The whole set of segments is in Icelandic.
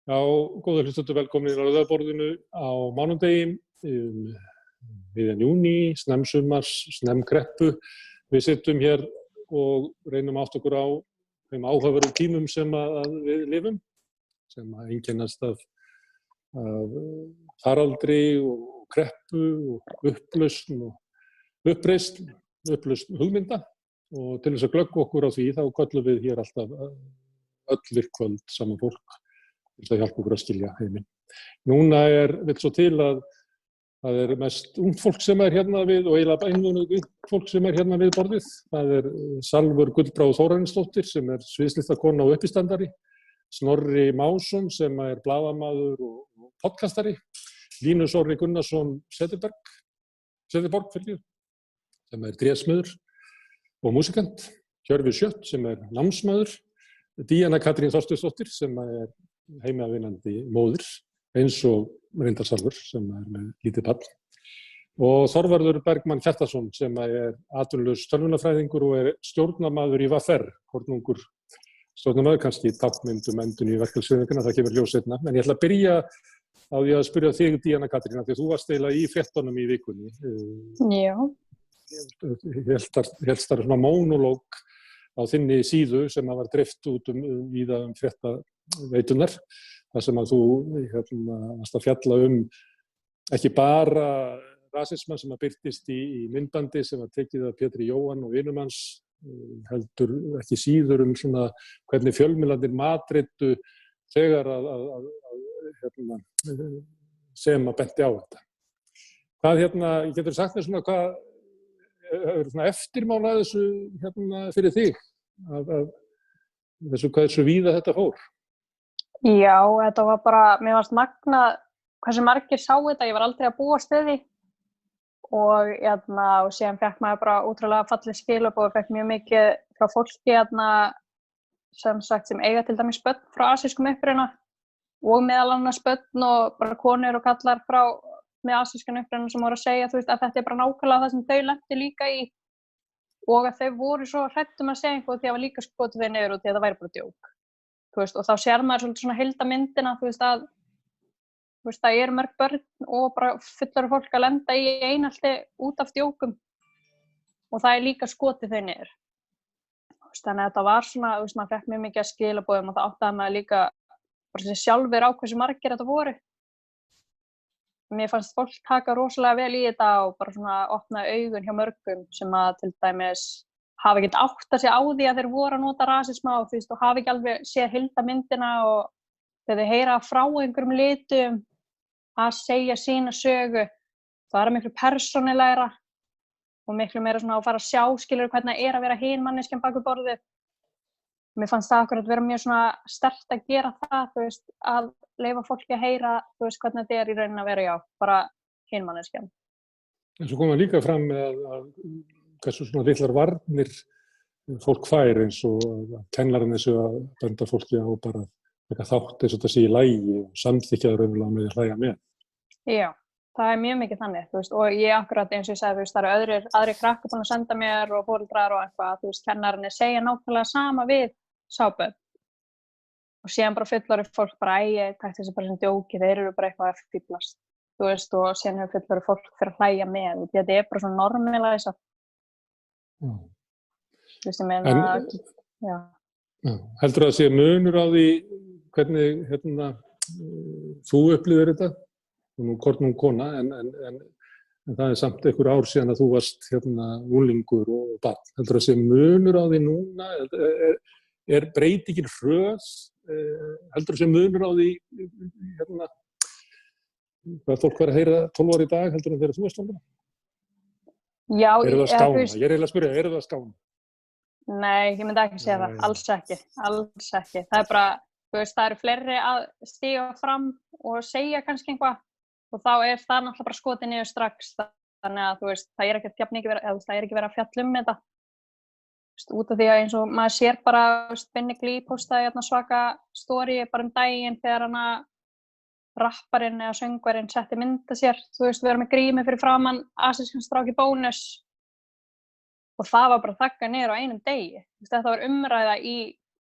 Já, góðir hlustendur, velkomin á Rauðaborðinu á mánudegi, miðjan júní, snemmsumars, snemmkreppu. Við sitjum hér og reynum átt okkur á þeim áhugaverðu tímum sem að við lifum, sem að einkennast af faraldri og kreppu og upplausn og upplausn hugmynda. Og til þess að glöggva okkur á því, þá köllum við hér alltaf öll virkvöld saman fólk til að hjálpa okkur að skilja heiminn. Núna vill svo til að það er mest ungt fólk sem er hérna við og eiginlega einvörðugt ungt fólk sem er hérna við borðið. Það er Salvör Gullbrá Þórarinsdóttir sem er sviðslistakona og uppistandari, Snorri Másson sem er blaðamaður og podcastari, Línus Orri Gunnarsson Sederborg sem er trésmiður og músikant, Hjörvi Sjött sem er námsmaður, Díana Katrín Þorsteinsdóttir sem er heimavinnandi móðir, eins og reyndar Salvör sem er með lítið barn, og Þorvarður Bergmann Hjartarson sem er atvinnulaus tölvunarfræðingur og er stjórnarmaður í VR, kornungur stjórnarmaður, kannski táknmyndum endun í verkefnishreyfinguna, það kemur ljós seinna. En ég ætla að byrja á því að spyrja þig, Díana Katrín, því að þú varst eiginlega í fréttunum í vikunni. Já. Hélst þar svona mónólóg á þinni síðu sem var dreift út víða fréttaveitunar, þar sem að þú varst að fjalla ekki bara rasisma sem að birtist í myndbandi sem var tekið af Pétri Jóhann og vinum hans, heldur ekki síður svona hvernig fjölmiðlarnir matreiddu þegar sem að benti á þetta. Hvað getur sagt mér svona hvað er svona eftirmál að þessu fyrir þig, hversu víða þetta fór? Já, þetta var bara, mér varst magnað hversu margir sá þetta, ég var aldrei að búast við því og síðan fékk maður bara útrúlega fallið skilaboð og fékk mjög mikið frá fólki sem eiga til dæmis börn frá asískum uppruna og meðal annars börn og bara konur og kallar með asískan uppruna sem voru að segja að þetta er bara nákvæmlega það sem þau lentu líka í og að þau voru svo hrædd að segja eitthvað því að það var líka skotið þau niður og því að það væri bara djók. Og þá sér maður svolítið svona heildarmyndina, að það eru mörg börn og bara fullorðið fólk að lenda í einelti út af djókum og það er líka skotið þau niður. Þannig að þetta var svona, maður fékk mjög mikið að skilaboðum og það áttaði maður líka bara sér sjálfur á hversu margir þetta voru. Mér fannst fólk taka rosalega vel í þetta og bara svona opna augun hjá mörgum sem að til dæmis hafa ekki áttað sig á því að þeir voru að nota rasisma og hafa ekki alveg séð heildarmyndina og þegar þeir heyra frá einhverjum litum að segja sína sögu, það er miklu persónulegra og miklu meira svona að fara að sjá skilur hvernig það er að vera hin manneskjan bak við borðið. Mér fannst það akkurat vera mjög svona sterkt að gera það, að leyfa fólki að heyra, hvernig þetta er í rauninni að vera bara hin manneskjan. En svo kom það líka fram með að hversu svona litlar varnir fólk fær eins og kennarinn þessu að benda fólki á bara þátt eins og þetta sé í lagi og samþykkja það raunverulega með að hlæja með. Já, það er mjög mikið þannig, og ég akkurat eins og ég sagði, það eru aðrir krakkar búin að senda mér og foreldrar og eitthvað, kennarinn segja nákvæmlega sama við sáböð. Og síðan bara fullorðið fólk bara, takk þessi bara sem djóki, þeir eru bara eitthvað að fíflast, og síðan hefur fullorðið fólk fyrir að hlæja með, og þetta er bara svona normalæsa. Heldur að sé munur á því hvernig þú upplifir þetta, nú kornung kona, en það er samt einhver ár síðan að þú varst unglingur og barn. Heldur að sé munur á því núna, er breytingin hröð, heldur að sé munur á því hvað fólk var að heyra 12 ára í dag heldur en þegar þú varst 12 ára? Já, eru það skána? Ég er eiginlega að spyrja, eru það skána? Nei, ég myndi ekki segja það, alls ekki. Það er bara, það eru fleiri að stíga fram og segja kannski eitthvað og þá er það náttúrulega bara skotið niður strax, þannig að það er ekki verið að fjalla þetta. Út af því að eins og maður sér bara, Benny Glee postaði svaka story bara daginn þegar rapparinn eða söngvarinn setti mynda sér, við erum með grími fyrir framan asískan strák í Bónus og það var bara þaggað niður á einum degi. Þetta var umræða í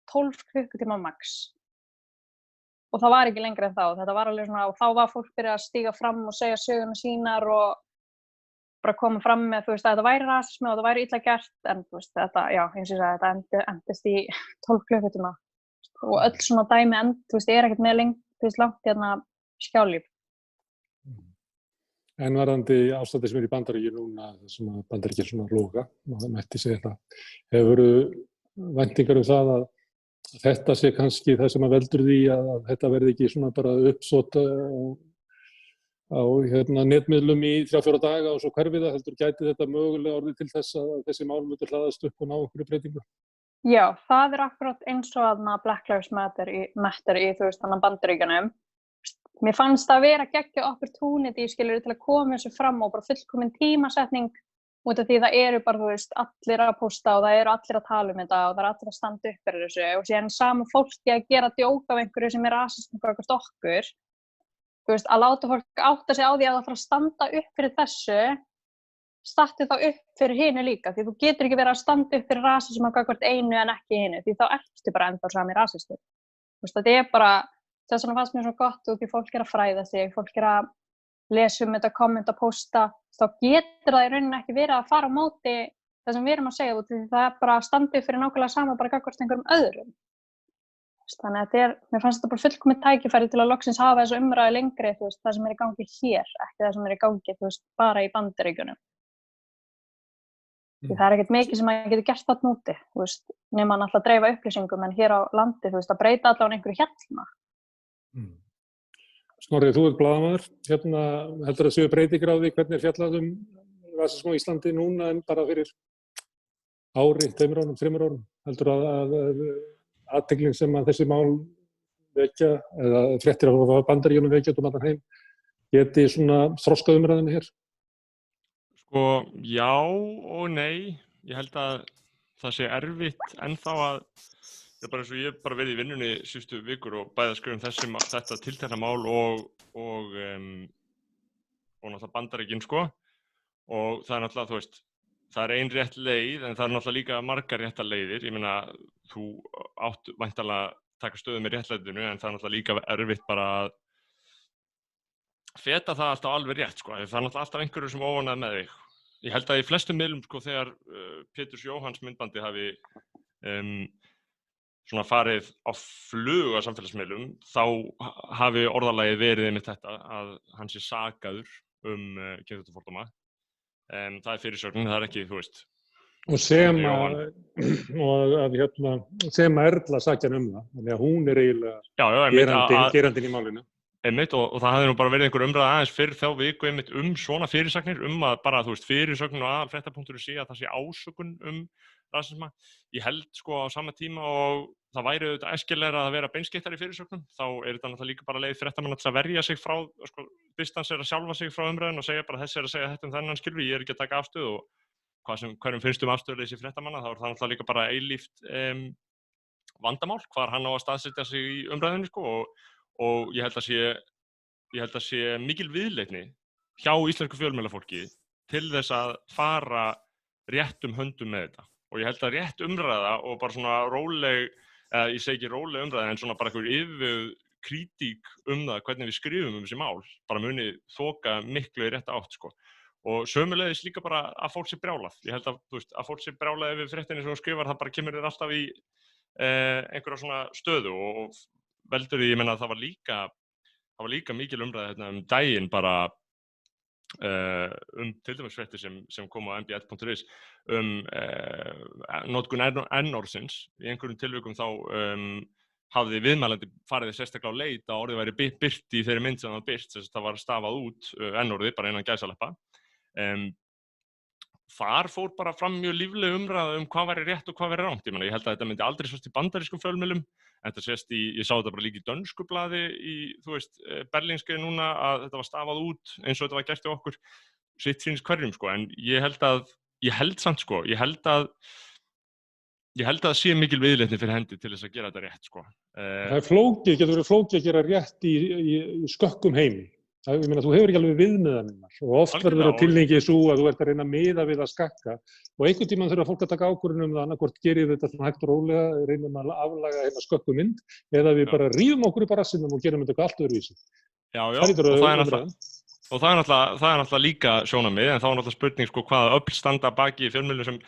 12 klukkutíma max. og það var ekki lengra en þá. Þetta var alveg svona, og þá var fólk byrjað að stíga fram og segja söguna sínar og bara koma fram með, þú veist, að þetta væri rasismi og þetta væri illa gert, en þú veist, þetta, já, eins og ég sagði, þetta endist í 12 klukkutíma og öll svona dæmi þú veist, ekkert með þú veist, langt hérna skjálíf. En varðandi ástandið sem í Bandaríkjunum núna, þessum að Bandaríkjunum svona loka, og það mætti segja það, hefurðu væntingar það að þetta sé kannski það sem að veldur því að þetta verði ekki svona bara uppsótt á netmiðlum í 3-4 daga og svo hverfið það, heldur gæti þetta mögulega orðið til þess að þessi mál myndu hlaðast upp og ná einhverju breytingu? Já, það akkurat eins og Black Lives Matter í þú veist, Bandaríkjunum. Mér fannst það vera geggjuð opportunity, skilur, til að koma þessu fram og bara fullkomin tímasetning út af því það eru bara, þú veist, allir að posta og það eru allir að tala þetta og það eru allir að standa upp fyrir þessu og síðan sama fólki að gera djók af einhverju sem er rasismi gagnvart okkur. Þú veist, að láta fólk átta sig á því að það fara að standa upp fyrir þessu, statti þá upp fyrir hinu líka, því þú getur ekki verið að standa upp fyrir rasismi gagnvart einu en ekki hinu, því þá ertu bara ennþá sami rasisti. Þú veist, þetta er bara þess vegna fannst mér svo gott og því fólk er að fræða sig, fólk er að lesa þetta, kommenta, posta, þá getur það í rauninni ekki verið að fara á móti það sem við erum að segja út, því það er bara að standa upp fyrir nákvæmlega sama bara gagnvart einhverjum öðrum. Þannig að mér fannst þetta bara fullkomið tækifæri til að loksins hafa þessu umræðu lengri, þú veist, það sem er í gangi hér, ekki það sem er í gangi, þú veist, bara í Bandaríkjunum. Því það er ekkert mikið sem maður getur gert þarna úti, þú veist, nema náttúrulega að dreifa upplýsingum, en hér á landi, þú veist, að breyta allavega einhverju hérna. Snorri, þú ert blaðamaður, heldur að séu breytingar á því hvernig er fjallað rasisma á Íslandi núna en bara fyrir ári, 2 árum, 3 árum, heldur að athyglin sem að þessi mál vekja, eða fréttir af Bandaríkjunum vekja út allan heim, geti svona þroskað umræðuna hér? Sko, já og nei, ég held að það sé erfitt ennþá að bara eins og ég bara verið í vinnunni síðustu vikur og bæði að skrifa þetta tiltekna mál og náttúrulega Bandaríkin, sko. Og það er náttúrulega, þú veist, það er ein rétt leið, en það er náttúrulega líka margar réttar leiðir. Ég meina, þú átt væntanlega taka stöðu með réttlætinu, en það er náttúrulega líka erfitt bara að feta það alltaf alveg rétt, sko. Það er náttúrulega alltaf einhverju sem óánægð með þig. Ég held að í flestum miðlum, sko, þegar Péturs Jóhanns myndbandi hafi svona farið á flug á samfélagsmiðlum, þá hafi orðalagið verið einmitt þetta að hann sé sakaður kynþáttafordóma. Það er fyrirsögnin, það er ekki, þú veist. Og sem Erla sakjar það, þannig að hún er eiginlega gerandinn í málinu. Einmitt, og það hafði nú bara verið einhver umræða aðeins fyrir þá viku einmitt svona fyrirsagnir, að bara, þú veist, fyrirsögnin og frétta.ru sé að það sé ásökun rasisma. Ég held, sko, á sama tíma og það væri auðvitað æskilegra að vera beinskeyttari í fyrirsögnum, þá er þetta náttúrulega líka bara leið fréttamanna til að verja sig frá, sko, distansera sjálfa sig frá umræðunni og segja bara þessi er að segja þetta þennan, skilur, ég er ekki að taka afstöðu og hverjum finnst afstöðuleysi fréttamanna, þá er það náttúrulega líka bara eilíft vandamál, hvar hann á að staðsetja sig í umræðunni, sko, og ég held að sé mikil viðleitni hjá íslensku fjölmiðlafólki til þess að fara réttum höndum með þetta. Og ég held að rétt umræða og bara svona róleg, ég segi ekki róleg umræða, en svona bara einhver yfirveguð kritík það hvernig við skrifum þessi mál, bara muni þoka miklu í rétta átt, sko. Og sömuleiðis líka bara að fólk sé brjálað. Ég held að, þú veist, að fólk sé brjálað yfir fréttinni sem hún skrifar, það bara kemur þér alltaf í einhverja svona stöðu og veldur því, ég meina að það var líka mikil umræða hérna daginn bara til dæmis fréttir sem kom á mbl.is notkun n-orðsins. Í einhverjum tilvikum þá hafði viðmælandi farið sérstaklega á leit að orðið væri birt í þeirri mynd sem það var birt, þess að það var stafað út n-orðið bara innan gæsalappa. Þar fór bara fram mjög lífleg umræða hvað væri rétt og hvað væri rangt. Ég held að þetta myndi aldrei sést í bandarískum fjölmiðlum. Þetta sést ég sá þetta bara líka í dönsku blaði í, þú veist, berlínskri núna að þetta var stafað út eins og þetta var gert hjá okkur sitt síns hverjum, sko. En ég held að sé mikil viðleitni fyrir hendi til þess að gera þetta rétt, sko. Það er flókið, getur verið flókið að gera rétt í skökkum heimi. Ég meina, þú hefur ekki alveg viðmiðanirnar og oft verður það tilhengi svo að þú ert að reyna að miða við að skakka og einhvern tímann þurfa fólk að taka ákvörðun það annað hvort gerir þetta svona hægt og rólega, reynum að aflaga hérna skökku mynd eða við bara rífum okkur upp á rassinum og gerum þetta allt öðruvísi. Já, og það er náttúrulega líka sjónarmið, en þá er náttúrulega spurning sko hvaða öfl standa baki fjölmiðlum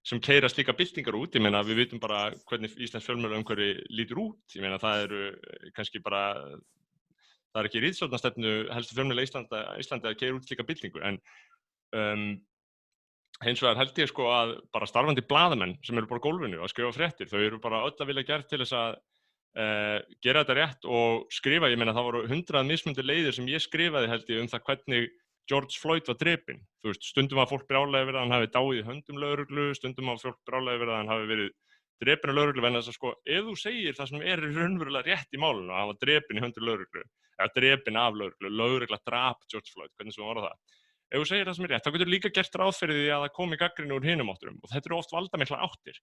sem keyra slíka byltingar út. Ég meina, við vitum bara hvernig íslensk fjölmiðlaumhverfi lítur út. Ég meina, það eru kannski bara það ekki ritstjórnarstefnu helstu fjölmiðla Íslandi að keyra út slíka byltingu, en hins vegar held ég sko að bara starfandi blaðamenn sem eru bara á gólfinu að skrifa fréttir, þau eru bara öll að vilja gera til þess að gera þetta rétt og skrifa. Ég meina, það voru 100 mismunandi leiðir sem ég skrifaði held ég það hvernig George Floyd var drepinn. Þú veist, stundum var fólk brjálæði yfir að hann hafi dáið í höndum lögreglu, stundum var fólk brjálæði yfir að hann hafi verið drepinn af lögreglu, vegna þess að sko, ef þú segir það sem raunverulega rétt í málinu, að hann var drepinn í höndum lögreglu, eða drepinn af lögreglu, lögregla drap George Floyd, hvernig svo var það. Ef þú segir það sem rétt, þá getur líka gert ráð fyrir því að það komi gagnrýni úr hinum átturum, og þetta eru oft valdamiklar áttir.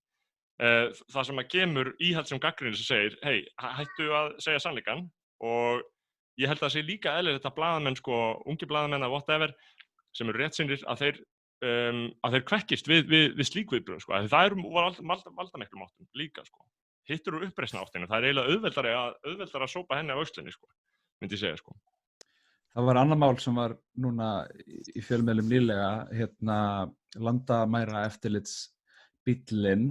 Það sem að kemur íhaldsam gagnrýni sem segir, hey, hættu að segja sannleikann, og ég held að það sé líka eðlilegt að blaðamenn, sko, ungi blaðamenn eða whatever, sem eru réttsinnir, að þeir kvekkist við slík viðbrögð, sko. Það var valdamiklum áttum líka, sko. Hitt eru uppreisna áttinu, það er eiginlega auðveldara að sópa henni af öxlinni, sko, myndi ég segja, sko. Það var annað mál sem var núna í fjölmiðlum nýlega, landamæra eftirlitsbíllinn,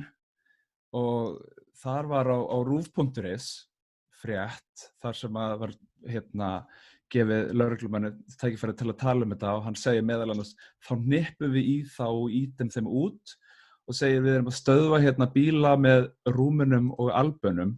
og þar var á rúv.is frétt þar sem að var gefið lögreglumanni tækifæri til að tala þetta og hann segir meðal annars þá hnippum við í þá og ýtum þeim út og segir við erum að stöðva bíla með rúmunum og albönum.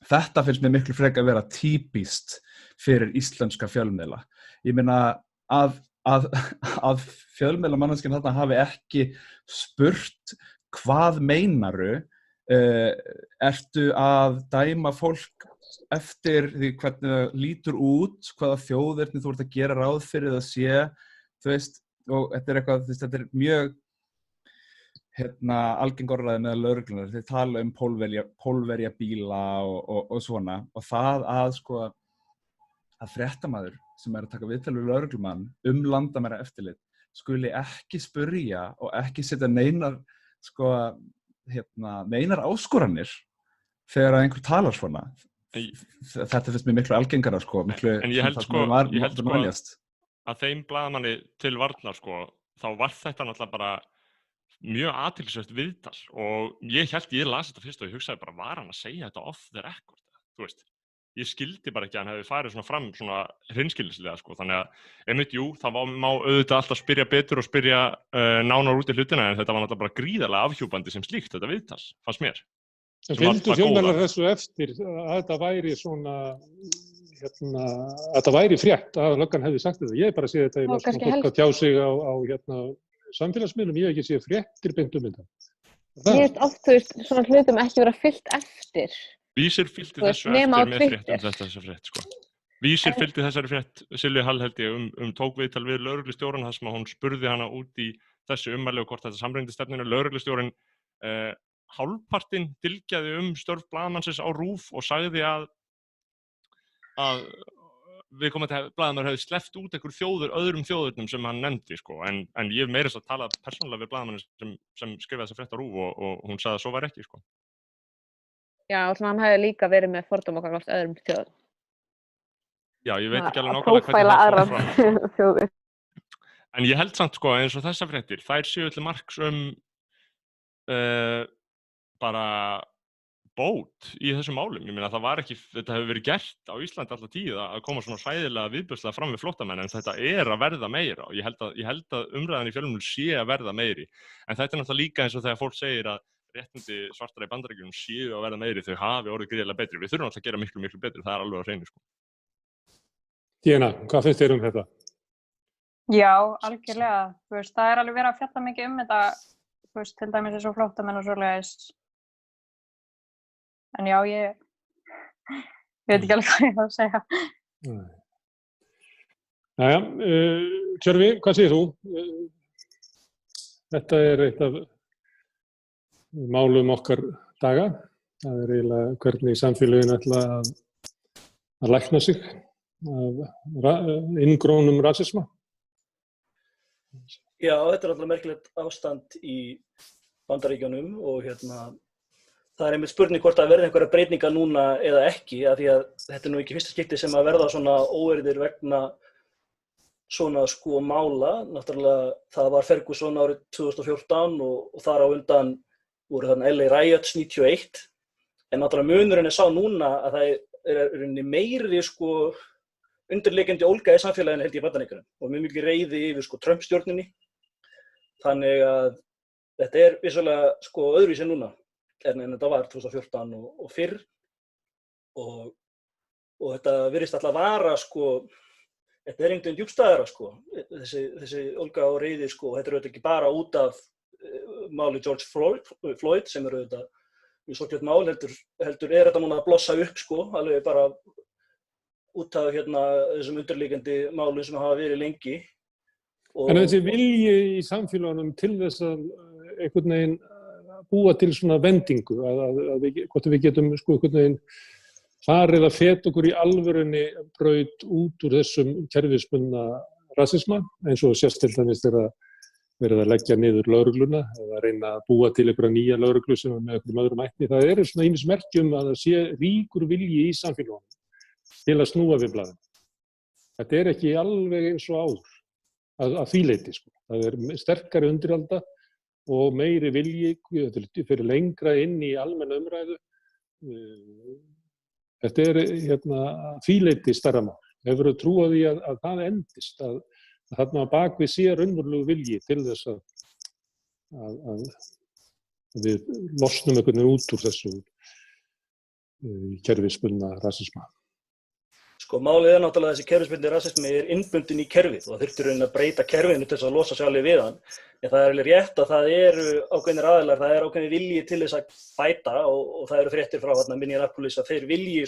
Þetta finnst mér miklu frekar að vera típist fyrir íslenska fjölmiðla. Ég meina að fjölmiðlamanneskinn þarna hafi ekki spurt hvað meinaru, ertu að dæma fólk eftir því hvernig það lítur út, hvaða þjóðerni þú ert að gera ráð fyrir það sé, þú veist, og þetta er eitthvað, þetta er mjög algeng orðræði með lögreglunar, þeir tala pólverja bíla og svona, og það að fréttamaður sem er að taka viðtal við lögreglumann landamæra eftirlit skuli ekki spyrja og ekki setja neinar neinar áskoranir þegar einhver talar svona. Þetta finnst mér miklu algengara, miklu en ég held að þeim blaðamanni til varnar, þá var þetta náttúrulega bara mjög athyglisvert viðtal og ég las þetta fyrst og ég hugsaði bara, var hann að segja þetta off the record? Þú veist, ég skildi bara ekki að hann hefði farið svona fram svona hreinskilnislega, þannig að einmitt, jú, það má auðvitað alltaf spyrja betur og spyrja nánar út í hlutina, en þetta var náttúrulega bara gríðarlega afhjúpandi sem slíkt, þetta viðtal, fannst mér. En fylgdu fjölmiðlar þessu eftir að þetta væri svona, að þetta væri frétt að löggan hefði sagt þetta. Ég bara sé þetta, ég var svona fólk að tjá sig á samfélagsmiðlum, ég hef ekki séð fréttir beint þetta. Ég veist oft, þú veist, svona hlutum ekki vera fylgt eftir. Vísir fylgdi þessu eftir með frétt þessa frétt, Vísir fylgdi þessari frétt, Silvi Hall held ég tók viðtal við lögreglustjórann þar sem hún spurði hana út í þessu ummæli og hvort þetta samræmdi stefnunni. Lögreglustjórinn hálfpartinn dylgjaði störf blaðamannsins á RÚV og sagði að viðkomandi blaðamaður hefði sleppt út öðrum þjóðurnum sem hann nefndi, en ég hef meira að tala persónulega við blaðamanninn sem skrifaði þessa frétt á RÚV og hún sagði að svo var ekki, Já, og svona hann hefði líka verið með fordóma gagnvart öðrum þjóðum. Já, ég veit ekki alveg nákvæmlega hvernig það fór fram. En ég held samt, eins og þessar fréttir, þær séu til marks bara bót í þessum málum. Ég meina, þetta hefur verið gert á Íslandi alltaf tíð að koma svona hræðilega viðbjóðslega fram við flóttamenn, en þetta er að verða meira og ég held að umræðan í fjölmiðlum sé að verða meiri. En þetta er náttúrulega líka eins og þegar fólk segir að réttindi svartara í Bandaríkjunum séu að verða meiri, þau hafi orðið gríðarlega betri. Við þurfum alltaf að gera miklu, miklu betri, það er alveg á hreinu, Díana, hvað finnst þér þetta? Já, algjörlega. Það er alveg verið að fjalla mikið þetta, til dæmis eins og flóttamenn og svoleiðis. En já, ég veit ekki alveg hvað ég var að segja. Jæja, Tjörfi, hvað segir þú? Þetta er eitt af málum okkar daga. Það er eiginlega hvernig samfélögin ætla að lækna sig inngrónum rasisma. Já, þetta alltaf merkilegt ástand í Bandaríkjunum og það einmitt spurning hvort að verði einhverja breytingar núna eða ekki, af því að þetta nú ekki fyrsta skipti sem að verða svona óeirðir vegna svona mála. Náttúrulega það var Ferguson árið 2014 og þar á undan voru þarna LA Riots 91, en náttúrulega munurinn sá núna að það meiri undirliggjandi ólga í samfélaginu held ég í Bandaríkjunum og mjög mikið reiði yfir Trump-stjórninni. Þannig að þetta vissulega öðruvísi núna en þetta var 2014 og fyrr og þetta virðist alltaf vara þetta einhvern veginn djúpstæðara þessi ólga og reiði þetta auðvitað ekki bara út af máli George Floyd sem auðvitað mjög sorglegt mál, heldur þetta núna að blossa upp alveg bara út af þessum undirliggjandi málum sem hafa verið lengi. En þessi vilji í samfélagunum til þess að einhvern veginn búa til svona vendingu, hvort við getum einhvern veginn farið að feta okkur í alvörunni braut út úr þessum kerfisbundna rasisma, eins og sést til dæmis þegar verið að leggja niður lögregluna eða reyna að búa til einhverja nýja lögreglu sem er með einhverjum öðrum ætni. Það eru svona ýmis merki að það sé ríkur vilji í samfélagunum til að snúa við blaðinu. Þetta ekki alveg eins og áður að því leyti. Það sterkari undiralda og meiri vilji fyrir lengra inn í almenna umræðu. Þetta því leyti stærra mál. Hefur þú trúað því að það endist, að þarna á bakvið sé raunverulegu vilji til þess að við losnum einhvern veginn út úr þessu kerfisbundna rasisma. Málið náttúrulega þessi kerfisbundni rasismi innbundinn í kerfið og það þurfti raunin að breyta kerfinu til þess að losa sig alveg við hann. En það alveg rétt að það eru ákveðnir aðilar, það ákveðnir vilji til þess að bæta og það eru fréttir frá Minneapolis að þeir vilji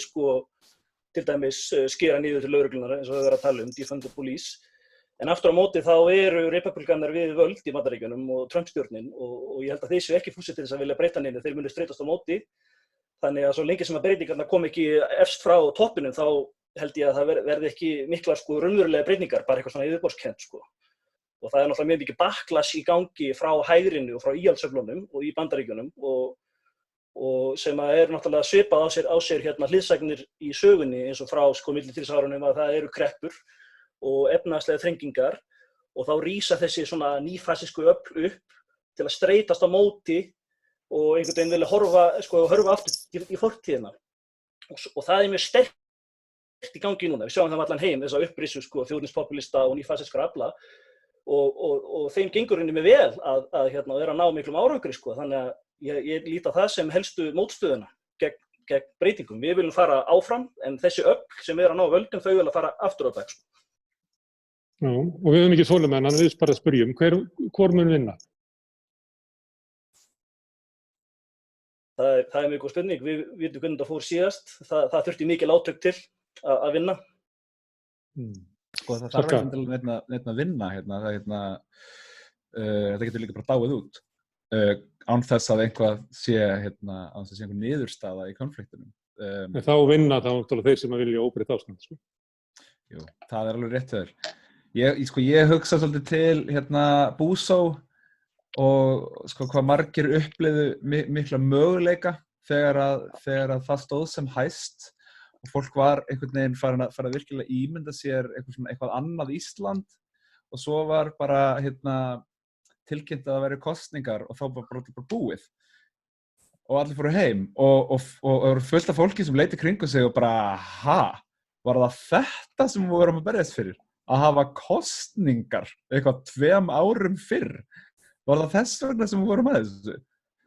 til dæmis skera niður til lögreglunar eins og þau verið að tala defund the police. En aftur á móti þá eru republikanar við völd í Bandaríkjunum og Trump-stjórnin og ég held að þeir séu ekki fúsir til þess að vilja breyta neinu, þeir munu streitast á móti. Þannig að svo lengi sem að breytingarnar kom ekki efst frá toppinum þá held ég að það verði ekki miklar raunverulega breytingar, bara eitthvað svona yfirborðskennt Og það náttúrulega mjög mikið backlash í gangi frá hægrinu og frá íhaldsöflunum og í Bandaríkjunum og sem að náttúrulega svipað á sér hliðsagnir í sögunni eins og frá millistríðsárunum að það eru kreppur og efnahagslegar þrengingar og þá rísa þessi svona nýfasísku öfl upp til að streitast á móti og einhvern veginn vilja horfa aftur í fortíðina og það mjög sterkt í gangi núna. Við sjáum það allan heim, þessa upprissu þjóðnishpopulista og nýfasískra afla og þeim gengur henni með vel að vera að ná miklum árangri Þannig að ég lít á það sem helstu mótstöðuna gegn breytingum. Við viljum fara áfram en þessi öfl sem að ná völdum þau vilja fara aftur á bak Já, og við höfum ekki þolinmæði, en við bara spyrjum, hvor mun vinna? Það mjög góð spurning. Við vitum hvernig það fór síðast. Það þurfti mikil átök til að vinna. Það þarf ekki til að vinna. Þetta getur líka bara dáið út. Án þess að einhvað sé einhver niðurstaða í konfliktinum. Þá vinna þeir sem vilja óbreytt ástand. Jú, það alveg rétt hjá þér. Ég hugsa svolítið til Búsó og hvað margir upplifðu mikla möguleika þegar að það stóð sem hæst og fólk var einhvern veginn farin að virkilega ímynda sér eitthvað annað Ísland og svo var bara tilkynnt að það væri kosningar og þá bara búið og allir fóru heim og voru fullt af fólki sem leit í kringum sig og bara var það þetta sem við vorum að berjast fyrir? Að hafa kosningar eitthvað 2 árum fyrr. Var það þess vegna sem við vorum að þessu?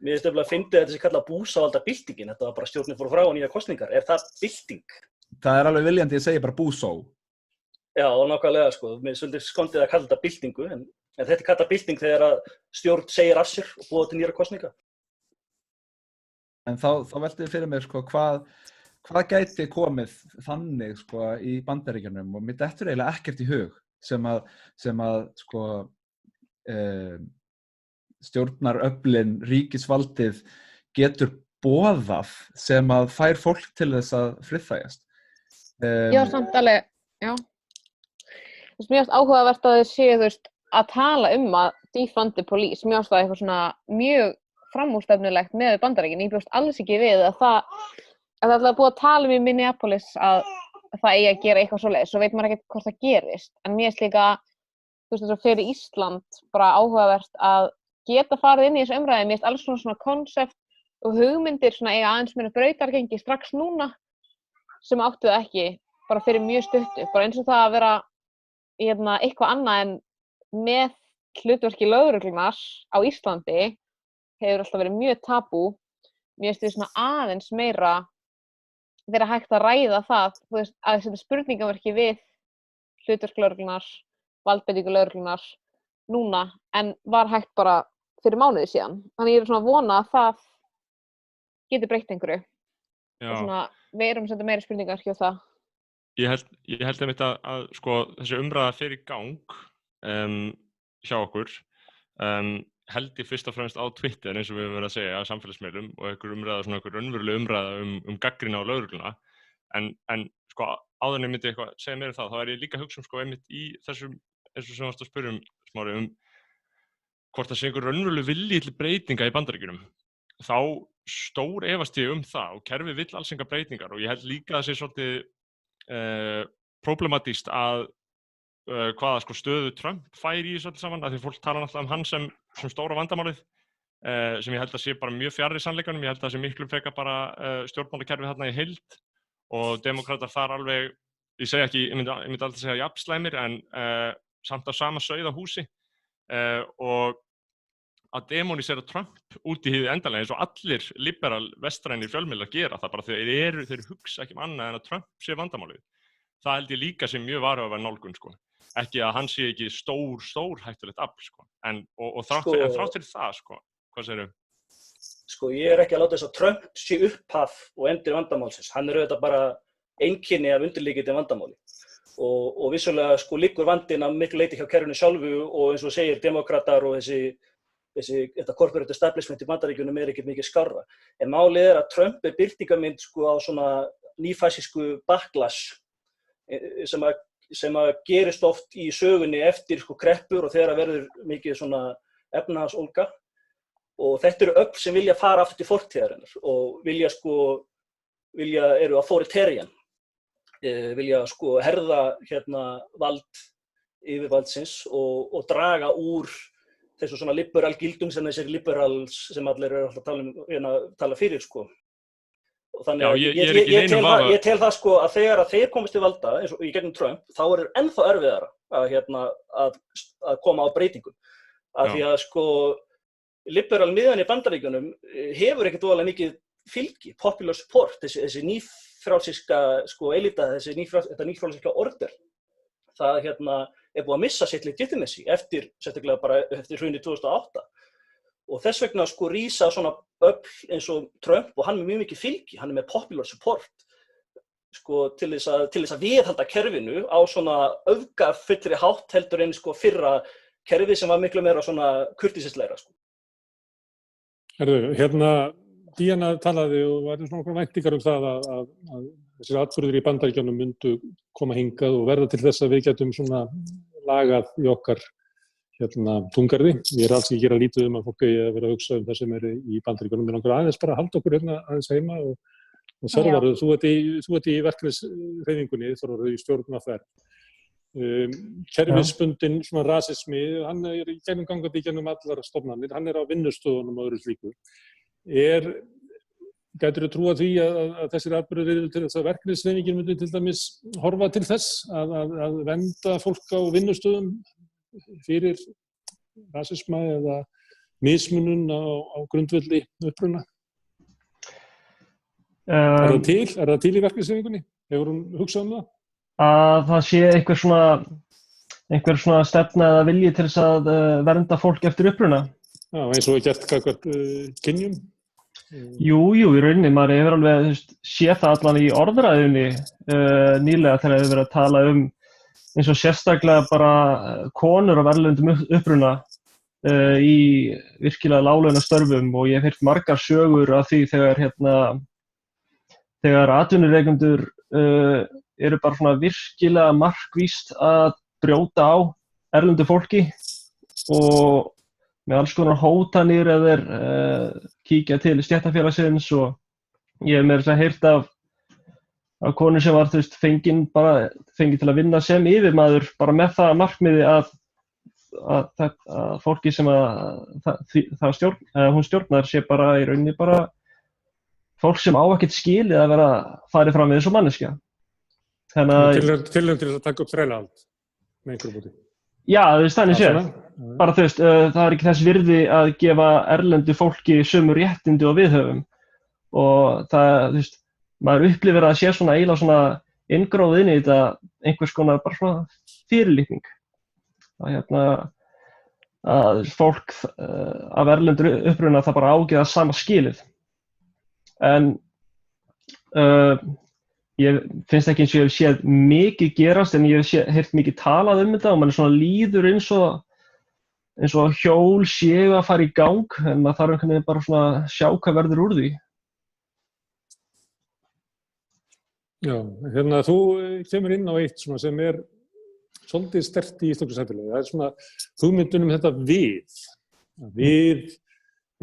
Mér finnst að finna þetta sem kallað búsáaldabyltingin. Þetta var bara stjórnin fór frá og nýja kosningar. Er það bylting? Það alveg viljandi að segja bara búsó. Já, nákvæmlega Mér finnst skondið að kalla þetta byltingu, en þetta kallað bylting þegar að stjórn segir af sér og búið til nýja kosninga. En þá velti fyrir mér hvað gæti komið þannig í Bandaríkjunum og mér dettur eiginlega ekkert í hug sem að stjórnaröflin, ríkisvaldið getur boðað sem að fær fólk til þess að friðþægjast. Já, samt alveg, Já. Mér finnst áhugavert að þið séu, að tala að defund the police. Mér finnst það eitthvað svona mjög framúrstefnulegt með Bandaríkin. Ég bjóst alls ekki við að það er búið að tala í Minneapolis að það eigi að gera eitthvað svoleiðis. Svo veit maður ekkert hvort það gerist. En mér finnst líka, þess að fyrir Ísland bara áhugavert að geta farið inn í þessu umræði. Mér finnst alls svona konsept og hugmyndir svona eiga aðeins meira brautargengi strax núna sem áttu það ekki bara fyrir mjög stuttu. Bara eins og það að vera eitthvað annað en með hlutverki lögreglunnar á Íslandi hefur alltaf verið mjög tabú. Mér finnst því svona aðeins meira vera hægt að ræða það, að setja spurningamerki við hlutverk lögreglunnar, valdbeitingu lögreglunnar núna en var hægt bara fyrir mánuði síðan. Þannig ég er svona að vona að það geti breytt einhverju. Já. Og svona við erum að setja meira spurningamerki á það. Ég held einmitt að sko, þessi umræða fer í gang hjá okkur held ég fyrst og fremst á Twitter eins og við höfum verið að segja á samfélagsmiðlum og einhver raunveruleg umræða gagnrýni á lögregluna en sko áður en ég myndi eitthvað segja meira það þá er ég líka að hugsa sko einmitt í þessum eins og sem varst að spyrja Smári hvort það sé einhver raunveruleg vilji til breytinga í Bandaríkjunum þá stór efast ég það og kerfið vill alls engar breytingar og ég held líka að það sé svolítið problematískt að hvaða sko stöðu Trump fær í þessu öllu saman af því fólk tala náttúrulega hann sem stóra vandamálið sem ég held að sé bara mjög fjarri sannleikanum, ég held að það sé miklu frekar bara stjórnmálakerfið þarna í heild og demókratar þar alveg, ég myndi aldrei segja jafnslæmir en samt á sama sauðahúsi og að demonisera Trump út í hið endanlega eins og allir liberal vestrænir fjölmiðlar gera það bara þeir hugsa ekki annað en að Trump sé vandamálið. Það held ég líka sem mjög varhugaverð nálgun sko. Ekki að hann sé ekki stór hættulegt afl sko. En þrátt fyrir það sko. Hvað segirðu? Sko ég er ekki að láta þess að Trump sé upphaf og endir vandamálsins. Hann er auðvitað bara einkenni af undirliggjandi vandamáli. Og vissulega sko liggur vandinn að miklu leyti hjá kerfinu sjálfu og eins og segir demokratar og þetta corporate establishment í Bandaríkjunum er ekkert mikið skárra. En málið er að Trump er birtingarmynd sko á svona nýfasísku backlash sem að gerist oft í sögunni eftir sko kreppur og þegar verður mikið svona efnahagsólga og þetta eru öfl sem vilja fara aftur til fortíðarinnar og eru authoritarian vilja sko herða vald yfirvaldsins og draga úr þessu svona liberal gildum sem þessir liberals sem allir eru alltaf að tala fyrir sko. Og þannig að ég tel það sko að þegar að þeir komast til valda eins og í gegnum Trump þá er ennþá erfiðara að koma á breytingum af því að sko liberal miðjan í Bandaríkjunum hefur ekkert voðalega mikið fylgi, popular support, þessi nýfrjálsíska sko elita, þetta nýfrjálsíska order það er búið að missa sitt legitimacy sérstaklega bara eftir hrunið 2008 og þess vegna sko rísa svona öfl eins og Trump og hann er mjög mikið fylgi, hann er með popular support sko til þess að viðhalda kerfinu á svona öfgafullri hátt heldur en sko fyrra kerfi sem var miklu meira svona kurteisislegra sko. Díana talaði og var svona væntingar það að þessir atburðir í Bandaríkjunum myndu koma hingað og verða til þess að við getum svona lagað í okkar þungarði. Ég alls ekki gera lítið að fólk eigi að vera að hugsa það sem í Bandaríkjunum. Mér langar aðeins bara að halda okkur aðeins heima og Þorvar, þú ert í verkalýðshreyfingunni, Þorvar, í stjórn AFR. Kerfisbundinn svona rasismi, hann er í gegnumgangandi í gegnum allar stofnanir, hann er á vinnustöðunum og öðru slíku. Gætirðu trúa því að þessir atburðir eru til þess að verkalýðshreyfingin myndi til dæmis horfa til þess að vernda fólk á vinnustöðum fyrir rasisma eða mismunun á grundvelli uppruna? Er það til í verkalýðshreyfingunni? Hefur hún hugsað það? Að það sé einhver svona stefna eða vilji til þess að vernda fólk eftir uppruna. Já, eins og gert gagnvart kynjum? Jú, í rauninni, maður hefur alveg séð það allan í orðræðunni nýlega þegar hefur verið að tala eins og sérstaklega bara konur af erlendum uppruna í virkilega láglaunastörfum og ég hef heyrt margar sögur af því þegar atvinnurekendur eru bara svona virkilega markvíst að brjóta á erlendu fólki og með alls konar hótanir eða þeir kíkja til stéttarfélagsins og ég hef meira að heyrt af konu sem var fengin til að vinna sem yfirmaður bara með það markmiði að fólki sem hún stjórnar sé bara í rauninni bara fólk sem á ekkert skilið að vera farið fram við eins og manneskja. Tilraun til að taka upp þrælahald með einhverju búti. Já, þannig séð. Bara það er ekki þess virði að gefa erlendu fólki sömu réttindi og við höfum og það, maður upplifir að sé svona eiginlega svona inngróð inn í þetta einhvers konar bara svona fyrirlitning. Að fólk af erlendur uppruna það bara ágeða sama skilið. En ég finnst ekki eins og ég hef séð mikið gerast en ég hef heyrt mikið talað þetta og mann svona líður eins og hjól séu að fara í gang en maður þarf einhvern veginn bara svona að sjá hvað verður úr því. Já, þú kemur inn á eitt svona sem svolítið sterkt í íslensku samfélagi. Það svona hugmyndin þetta við. Við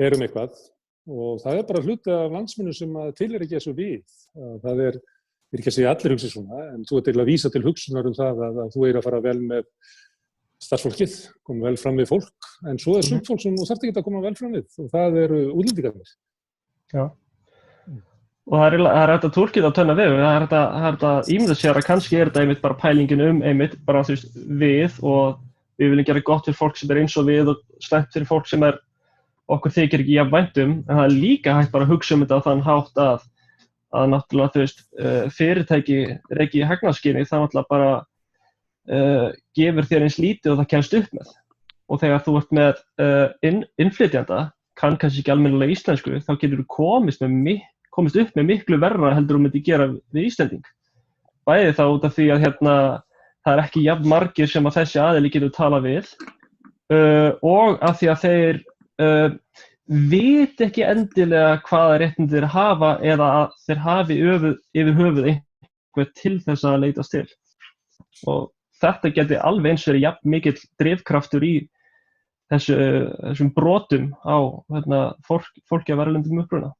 erum eitthvað og það bara hluti af landsmönnum sem tilheyra ekki þessu við. Það ekki að segja allir hugsi svona, en þú til að vísa til hugsunar það að þú að fara vel með starfsfólkið, koma vel fram við fólk, en svo sumt fólk sem þú þarft ekki að koma vel fram við og það eru útlendingarnir. Já. Og það er hægt að túlka þetta á tvenna vegu. Það er hægt að ímynda sér að kannski þetta einmitt bara pælingin einmitt bara við og við viljum gera gott fyrir fólk sem eins og við og slæmt fyrir fólk sem okkur þykir ekki jafn vænt en það er líka hægt bara að hugsa þetta á þann hátt að náttúrulega fyrirtæki reki í hagnaðarskyni það náttúrulega bara gefur þér eins lítið og það kemst upp með. Og þegar þú ert með innflytjanda, kann kannski ekki almennilega íslensku, þá getur þú komist upp með miklu verra heldur myndi gera við Íslending. Bæði þá út af því að það ekki jafn margir sem að þessi aðili getur talað við og af því að þeir viti ekki endilega hvaða réttindi þeir hafa eða að þeir hafi yfir höfuð einhver til þess að leitast til. Og þetta geti alveg eins verið jafn mikill drifkraftur í þessum brotum á fólki af erlendum uppruna.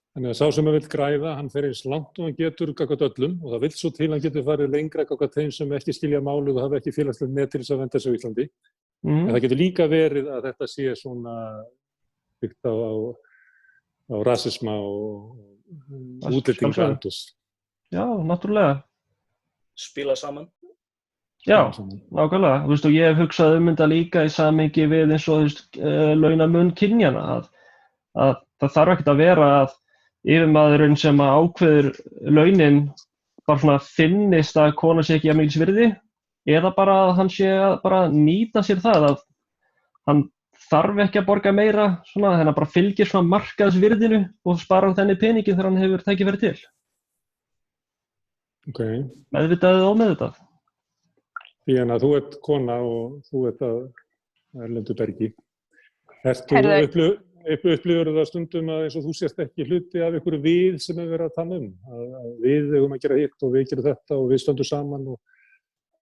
Þannig að sá sem vill græða, hann fer eins langt og hann getur gagnvart öllum og það vill svo til hann getur farið lengra gagnvart þeim sem ekki skilja málið og hafa ekki félagslegt net til þess að vernda sig á Íslandi. En það getur líka verið að þetta sé svona byggt á rasisma og útlendingaandúð. Já, náttúrulega. Spila saman. Já, nákvæmlega. Þú veist og ég hef hugsað þetta líka í samhengi við eins og launamun kynjanna að það þarf ekkert að vera að yfirmaðurinn sem ákveður launin bara svona finnist að kona sé ekki jafn mikils virði eða bara að hann sé að bara nýta sér það að hann þarf ekki að borga meira svona þannig að bara fylgir svona markaðsvirðinu og sparar þenni peningin þegar hann hefur tækifæri til. Okay. Meðvitað eða ómeðvitað. Því að þú ert kona og þú ert að erlendu bergi. Upplifur það stundum að eins og þú sést ekki hluti af einhverju við sem verið að tala að við eigum að gera hitt og við gerum þetta og við stöndum saman og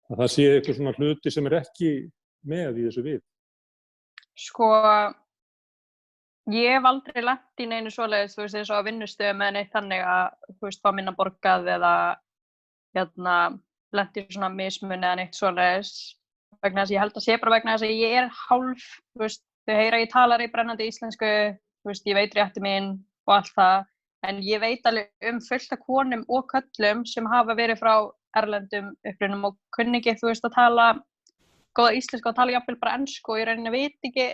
að það sé eitthvað svona hluti sem ekki með í þessu við? Sko, ég hef aldrei lent í neinu svoleiðis, þú veist, eins og að vinnustöðum eða neitt þannig að, þú veist, fá minna borgað eða lent í svona mismun eða neitt svoleiðis vegna þess að ég held að sé bara vegna þess að ég hálf, þú veist, þau heyra ég talar í brennandi íslensku, þú veist, ég veit rétti mín og allt það, en ég veit alveg fullt af konum og köllum sem hafa verið frá erlendum upprunum og kunni ekki, þú veist, að tala góða íslensku og tala jafnvel bara ensku og ég rauninni veit ekki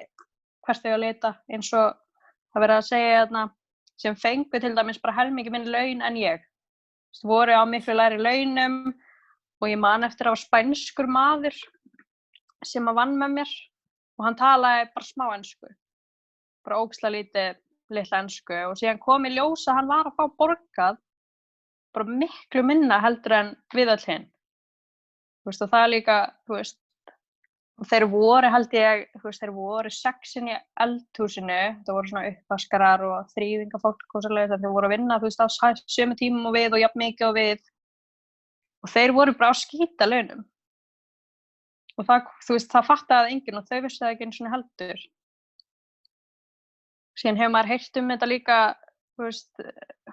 hvert þau að leita eins og það verið að segja sem fengu til dæmis bara helmingi minni laun en ég. Þú voru á miklu lægri launum og ég man eftir að spænskur maður sem að vann með mér og hann talaði bara smá ensku, bara ógeðslega litla ensku og síðan kom í ljós að hann var að fá borgað bara miklu minna heldur en við öll hinn. Þú veist, og það líka, þú veist, og þeir voru held ég, þú veist, þeir voru 6 í eldhúsinu, það voru svona uppvaskarar og þrýðingafólk og svoleiðis, þeir voru að vinna, þú veist, á sömu tímum og við og jafn mikið og við og þeir voru bara á skítalaunum og það, þú veist, það fattaði enginn og þau vissu það ekki einu svona heldur. Síðan hefur maður heyrt þetta líka, þú veist,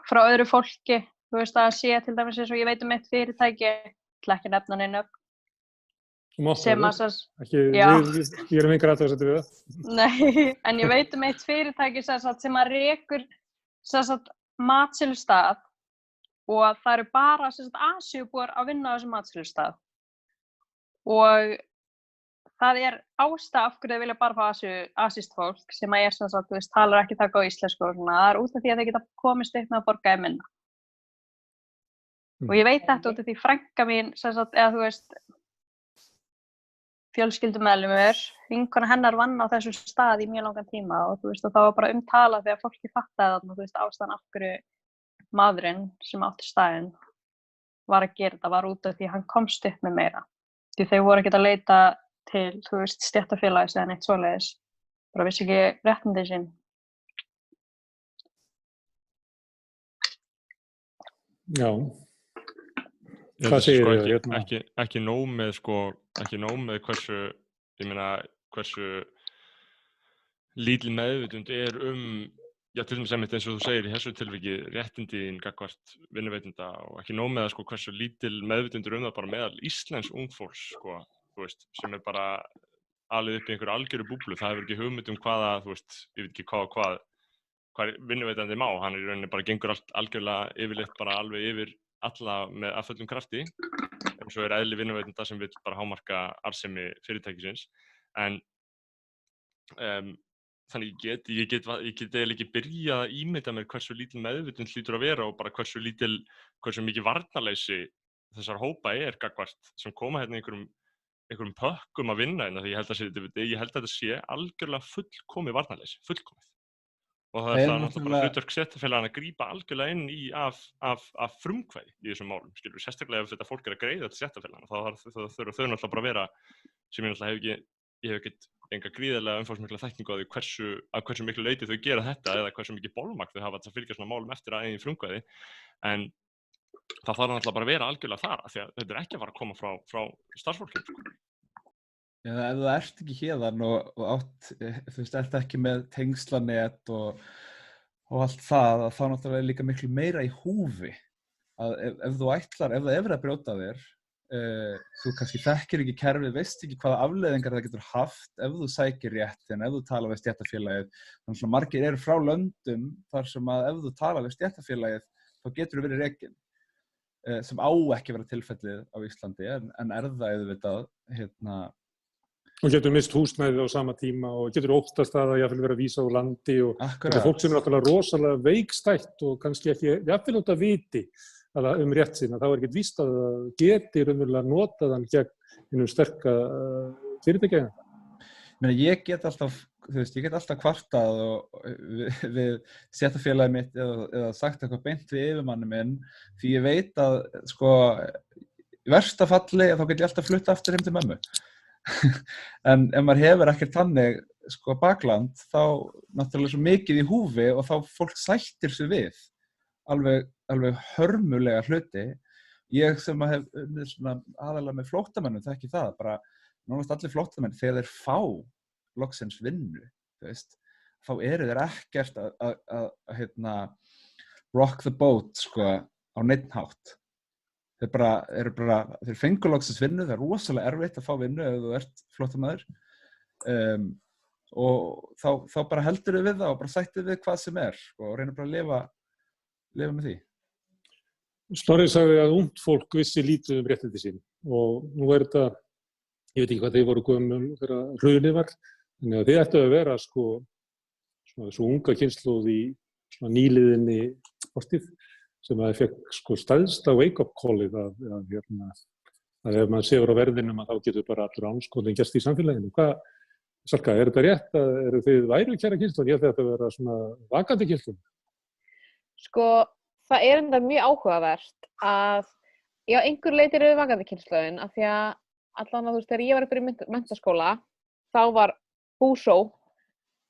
frá öðru fólki, þú veist, að sé til dæmis eins og ég veit eitt fyrirtæki, ætla ekki að nefna neina nöfn, sem að ég erum engar athugasemdir við það. Nei, en ég veit eitt fyrirtæki sem að rekur matsölustað og það eru bara Asíubúar að vinna á þessum matsölustað og það ástæða af hverju þau vilja bara fá asískt fólk sem að þú veist, talar ekki það góð íslensku og svona, það út af því að þau geta komist upp með að borga minna. Og ég veit þetta út af því frænka mín, eða þú veist, fjölskyldumeðlimur, vinkona hennar vann á þessum stað í mjög langan tíma og þú veist, og það var bara talað þegar fólki fattaði þarna, þú veist, ástæðan af hverju maðurinn sem átti staðinn var að gera þetta, var út af því að hann komst upp með meira. Því þau voru ekkert að leita til, þú veist, stéttarfélags eða neitt svoleiðis, bara vissi ekki réttindi sín. Já. Hvað segir þau hérna? Ekki nóg með hversu, ég meina, hversu lítil meðvitund já, til dæmis einmitt eins og þú segir í þessu tilviki, réttindin gagnvart vinnuveitenda og ekki nóg með það, hversu lítil meðvitundur það bara meðal íslensks ungfólks, þú veist, sem bara alið upp í einhverju algjöru búblu, það hefur ekki hugmynd hvaða, þú veist, ég veit ekki hvað vinnuveitandi má, hann í rauninni bara gengur algjörlega yfirleitt bara alveg yfir alla með af fullum krafti, en svo eðli vinnuveitenda sem vill bara hámarka arðsemi fyrirtækisins, en þannig ég get eiginlega ekki byrjað að ímynda mér hversu lítil meðvitund hlýtur að vera og bara hversu mikið varnarleysi þessar hópa gagnvart sem koma hérna einhverjum pökkum að vinna hérna, því ég held að þetta sé algjörlega fullkomið varnarleysi, fullkomið. Og það náttúrulega bara hlutverk stéttarfélaganna að grípa algjörlega inn í af frumkvæði í þessum málum, skilur, sérstaklega ef þetta fólk að greiða til stéttarfélaganna, þá þurfa þau náttúrulega bara að vera, sem ég náttúrulega ég hef ekkert enga gríðarlega umfangsmikla þekkingu á því hversu miklu leyti þau gera þetta eða hversu mikið bolmagn þau hafa til að fylgja svona málum eftir að eigin frumkvæði, en það þarf náttúrulega bara að vera algjörlega þar, af því að þetta ekki að fara að koma frá starfsfólkinu, sko. Já, ef þú ert ekki héðan og átt, þú veist, ert ekki með tengslanet og allt það, þá náttúrulega líka miklu meira í húfi. Að ef það er að brjóta þér, þú kannski þekkir ekki kerfið, veist ekki hvaða afleiðingar það getur haft ef þú sækir réttin, ef þú talar við stéttarfélagið. Þannig að margir eru frá löndum þar sem að ef þú talar við stéttarfélagið, þá getur þú verið rekinn. Sem á ekki vera tilfellið á Íslandi, en er það auðvitað, Og getur mist húsnæðið á sama tíma og getur óttast að jafnvel vera að vísa úr landi og þetta er fólk sem náttúrulega rosalega veikstætt og kannski ekki jafnvel út að viti rétt sína. Það var ekkert víst að það geti raunverulega notaðan gegn einum sterka fyrirtækja. Ég get alltaf kvartað við stéttarfélagið mitt eða sagt eitthvað beint við yfirmanni minn, því ég veit að í versta falli þá get ég alltaf flutt aftur heim til mömmu. En ef maður hefur ekkert þannig bakland, þá náttúrulega svo mikið í húfi og þá fólk sættir sig við alveg hörmulega hluti. Ég sem hef aðalega með flóttamönnum þekki það, bara nánast allir flóttamenn, þegar þeir fá loksins vinnu, þá eru þeir ekkert að rock the boat á neinn hátt. Þeir fengu loksins vinnu, það er rosalega erfitt að fá vinnu ef þú ert flóttamaður, og þá bara heldur við það og bara sættir við hvað sem og reynir bara að lifa með því. Snorri sagði að ungt fólk vissi lítið réttindi sín og nú þetta, ég veit ekki hvað þeir voru gömul þegar hrunið var, þannig að þið ættu að vera svo unga kynslóð í nýliðinni fortíð, sem að það fekk stærsta wake-up callið að ef maður séur á verðinum að þá getur bara allur ánskotin gerst í samfélaginu. Salka, er þetta rétt? Eru þið værukæra kynslóð? Ég þetta vera svona vakandi kynslóð? Það er enda mjög áhugavert að, já, einhver leyti eru við vakandi kynslóðin, af því að allan að þú veist, þegar ég var að byrja í menntaskóla, þá var búsó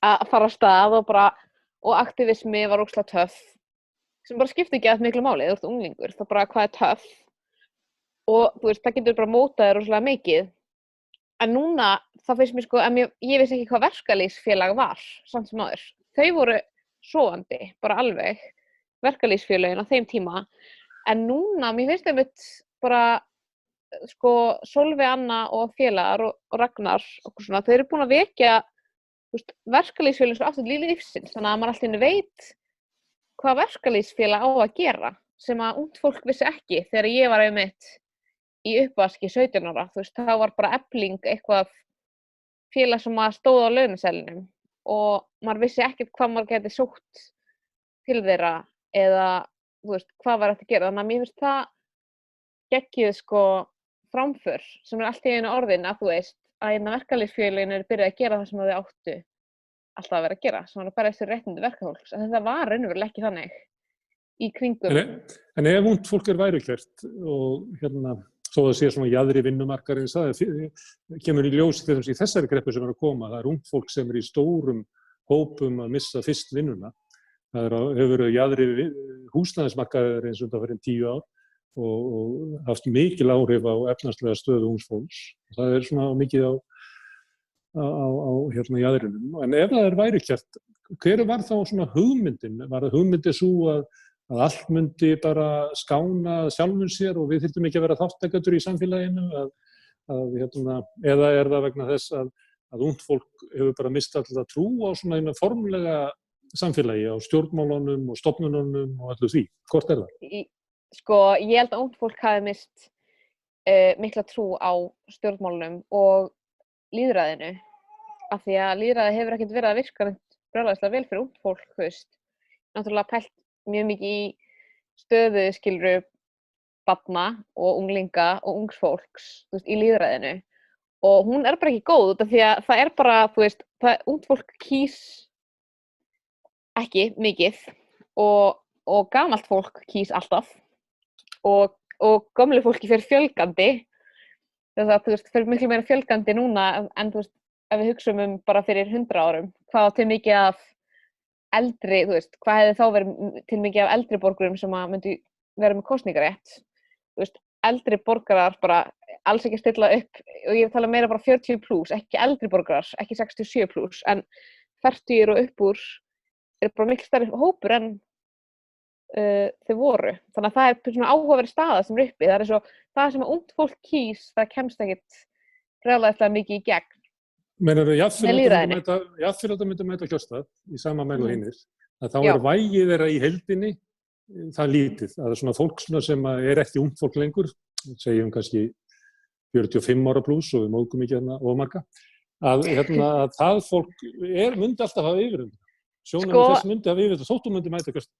að fara af stað og aktivismi var ógeðslega töff, sem bara skipti ekki að miklu máli, þú ert unglingur, þá bara hvað er töff og þú veist, það getur bara mótaði rosalega mikið. En núna, þá finnst mér sko, ég vissi ekki hvað verkalýðsfélag var, samt sem áður. Þau voru sofandi, bara alveg, verkalýðsfélagin á þeim tíma. En núna, mér finnst einmitt bara, sko, Sólveig Anna og félagar og Ragnar og svona, þau eru búin að vekja, þú veist, verkalýðsfélagin svo aftur lífsins, þannig að maður alltaf veit hvað verkalýðsfélag á að gera, sem að ungt fólk vissi ekki þegar ég var einmitt í uppvaski 17 ára, þú veist, þá var bara Efling eitthvað félag sem að stóð á launaseðlinum og maður vissi ekkert hvað maður geti sótt til þeirra eða, þú veist, hvað var hægt að gera. Þannig að mér finnst það geggjuð sko framför sem allt í einu orðin að þú veist að verkalýðsfélögin eru byrjað að gera það sem þau áttu alltaf að vera að gera, sem var bara þessi réttindi verkafólks. En þetta var raunverulega ekki þannig í kringum. En ef ungt fólk værukært og þó það sé svona jaðri vinnumarkaðarins, það kemur í ljós til þess í þessari kreppu sem að koma. Það ungt fólk sem í stórum hópum að missa fyrst vinnuna. Það hefur verið jaðri húsnæðismarkaðarins undanfarin 10 ár og haft mikil áhrif á efnahagslega stöðu ungs fólks. Það svona mikið á jaðrinum. En ef það værukært, hver var þá svona hugmyndin? Var það hugmyndin svo að allt myndi bara skána sjálfum sér og við þyrftum ekki að vera þáttakendur í samfélaginu eða það vegna þess að ungt fólk hefur bara mistað alltaf trú á svona eina formulega samfélagi, á stjórnmálunum og stofnununum og allu því. Hvort það? Sko, ég held að ungt fólk hafi mist mikla trú á stjórnmálunum og lýðræðinu, af því að lýðræði hefur ekkert verið að virka brjálæðislega vel fyrir ungt fólk, þú veist. Náttúrulega pælt mjög mikið í stöðu skilru barna og unglinga og ungs fólks, þú veist, í lýðræðinu og hún bara ekki góð út af því að það bara, þú veist, ungt fólk kýs ekki mikið og gamalt fólk kýs alltaf og gömlu fólki fer fjölgandi þess að, þú veist, fer miklu meira fjölgandi núna en, þú veist, ef við hugsum bara fyrir 100 árum, hvað til mikið af eldri, þú veist, hvað hefði þá verið til mikið af eldri borgurum sem að myndi vera með kosningarétt, þú veist, eldri borgarar bara alls ekki að stilla upp og ég tala meira bara 40 plus, ekki eldri borgarar, ekki 67 plus, en 40 og upp úr bara miklu stærri hópur en þau voru. Þannig að það svona áhugaverð staða sem uppi, það svo það sem að ungt fólk kýs, það kemst ekkert brjálæðislega mikið í gegn. Meinar jafnfyrirlega myndi mæta kjörstað í sama mæli og hinnir, að þá vægið þeirra í heildinni það lítið. Það svona fólk sem ekki ungt fólk lengur, segjum kannski 45 ára plus og við móðgum ekki ómarga, að það fólk myndi alltaf hafa yfirhönd. Sjónarmið þess myndi hafa yfirhönd, þóttu myndi mæta kjörstað.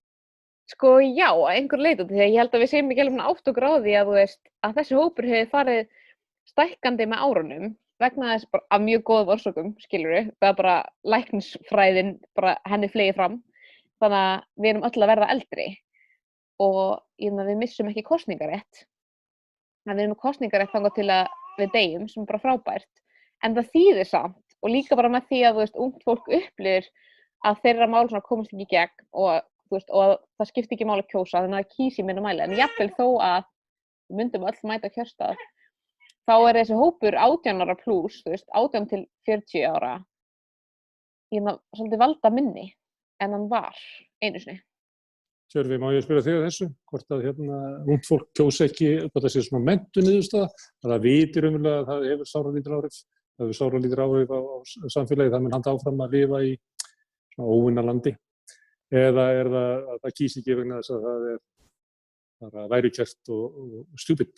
Sko já, að einhver leyti, því að ég held að við segjum ekki alveg átt og gráði að, þú veist, að þessi hópur hefur farið stækkandi með árunum vegna þess bara af mjög góðum orsökum, skilurðu, það bara læknisfræðin, bara henni fleygir fram, þannig að við erum öll að verða eldri og við missum ekki kosningarétt, en við erum kosningarétt þangað til að við deyjum, sem bara frábært, en það þýðir samt og líka bara með því að, þú veist, ungt fólk upplifir að þeirra mál svona komast ekki í gegn og, þú veist, og það skiptir ekki máli að kjósa, þannig að það kýs í minna mæli, en jafnvel þó að við myndum öll mæta kjörstað. Þá þessi hópur 18 ára plus, þú veist, 18 til 40 ára, svolítið valda minni en hann var einu sinni. Tjörfi, má ég spyrja þig að þessu? Hvort að ungt fólk kjósa ekki, hvort það sé svona menntun niðurstaða, að það vitir umverulega að það hefur sáralítil áhrif á samfélagi, það mun halda áfram að lifa í svona óvinna landi, eða það að það kýs ekki vegna þess að það bara værukært og stjúpitt.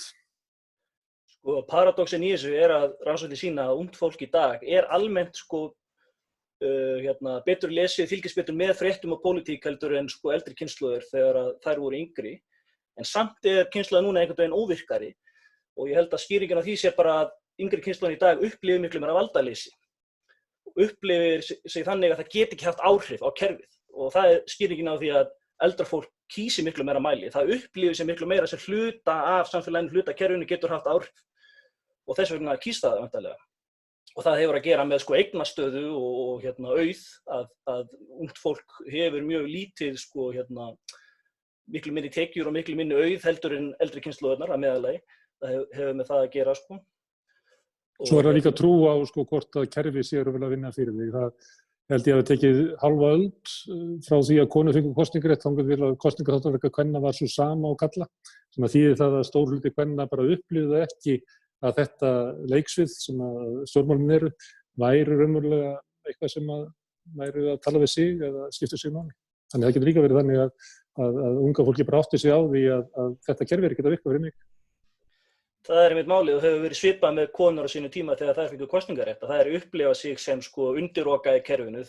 Sko, paradoxin í þessu að rannsóknir sýna að ungt fólk í dag almennt betur lesið, fylgist betur með fréttum og pólitík heldur en eldri kynslóðir þegar þær voru yngri. En samt kynslóðin núna einhvern veginn óvirkari og ég held að skýringin á því sé bara að yngri kynslóðin í dag upplifir miklu meira valdaleysi. Upplifir sig þannig að það geti ekki haft áhrif á kerfið og það skýringin á því að eldra fólk kýsi miklu meira mæli. Það upplifir sig miklu meira sem hluta af samfélaginu, hluta kerfinu getur haft áhrif. Og þess vegna kýs það væntanlega. Og það hefur að gera með eignastöðu og auð að ungt fólk hefur mjög lítið miklu minni tekjur og miklu minni auð heldur en eldri kynslóðirnar að meðalagi. hefur með það að gera, sko. Svo það líka trú á, sko, hvort að kerfi séu að vinna fyrir þig. Það held ég að það tekið halva öld frá því að konur fengu kosningarétt þangað til að kosningaþátttöka kvenna var svo sama á karla, sem að þýðir það að stór hluti kvenna bara upplifðu ekki að þetta leiksvið sem að stjórnmálin eru væri raunverulega eitthvað sem að væri að tala við sig eða skipta sig máli. Þannig að það getur líka verið þannig að unga fólki bara átti sig á því að þetta kerfi er ekki að virka fyrir mig. Það er einmitt málið og hefur verið svipað með konur á sínu tíma þegar þær fengu kosningarétt, að það er að upplifa sig sem sko undirokað í kerfinu.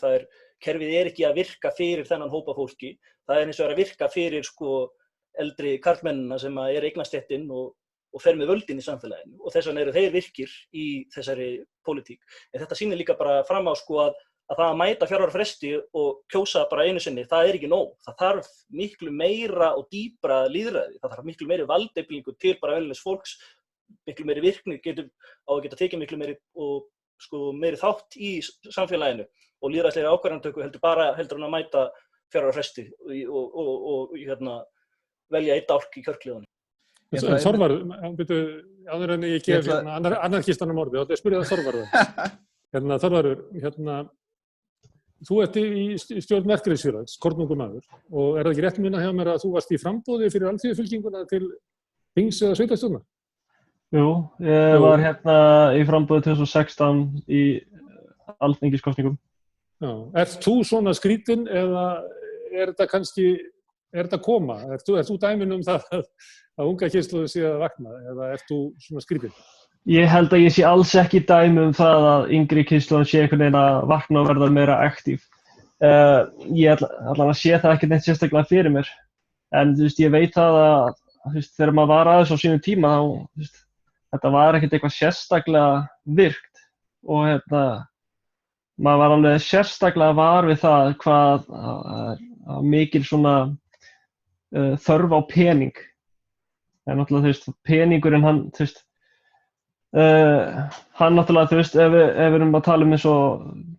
Kerfið er ekki að virka fyrir þennan hópa fólki, það er eins og að virka fyrir sko eldri karlmennina sem er eignastéttin og fer með völdin í samfélaginu og þess vegna eru þeir virkir í þessari pólitík. En þetta sýnir líka bara fram á sko að það að mæta 4 ára fresti og kjósa bara einu sinni, það er ekki nóg. Það þarf miklu meira og dýpra lýðræði, það þarf miklu meiri valdeflingu til bara venjulegs fólks, miklu meiri virkni á að geta tekið miklu meiri og sko meiri þátt í samfélaginu og lýðræðislegri ákvarðanatöku heldur hann að mæta 4 ára fresti og velja 1 dálk í kjörklefanum. Þorvar, áður en ég gef anarkistanum orðið, þá spyrir það Þorvarður. Þorvarður, þú ert í stjórn verkalýðsfélags, kornungumaður, og er það ekki rétt minna hjá mér að þú varst í framboði fyrir alþýðufylkinguna til þings eða sveitarstjórnar? Jú, ég var í framboði 2016 í alþingiskosningum. Já, ert þú svona skrítinn eða er þetta kannski, er þetta koma? Ert þú dæmin það að unga kynslóðin sé að vakna eða ert þú svona skrítinn? Ég held að ég sé alls ekki dæmi það að yngri kynslóðin sé einhvern veginn að vakna og verða meira aktív. Ég ætla að sé það ekki neitt sérstaklega fyrir mér. En ég veit það að þegar maður var aðeins á sínum tíma þá þetta var ekkert eitthvað sérstaklega virkt og maður var alveg sérstaklega var við það hvað mikil svona þörf á pening. En náttúrulega peningurinn hann náttúrulega ef við erum að tala eins og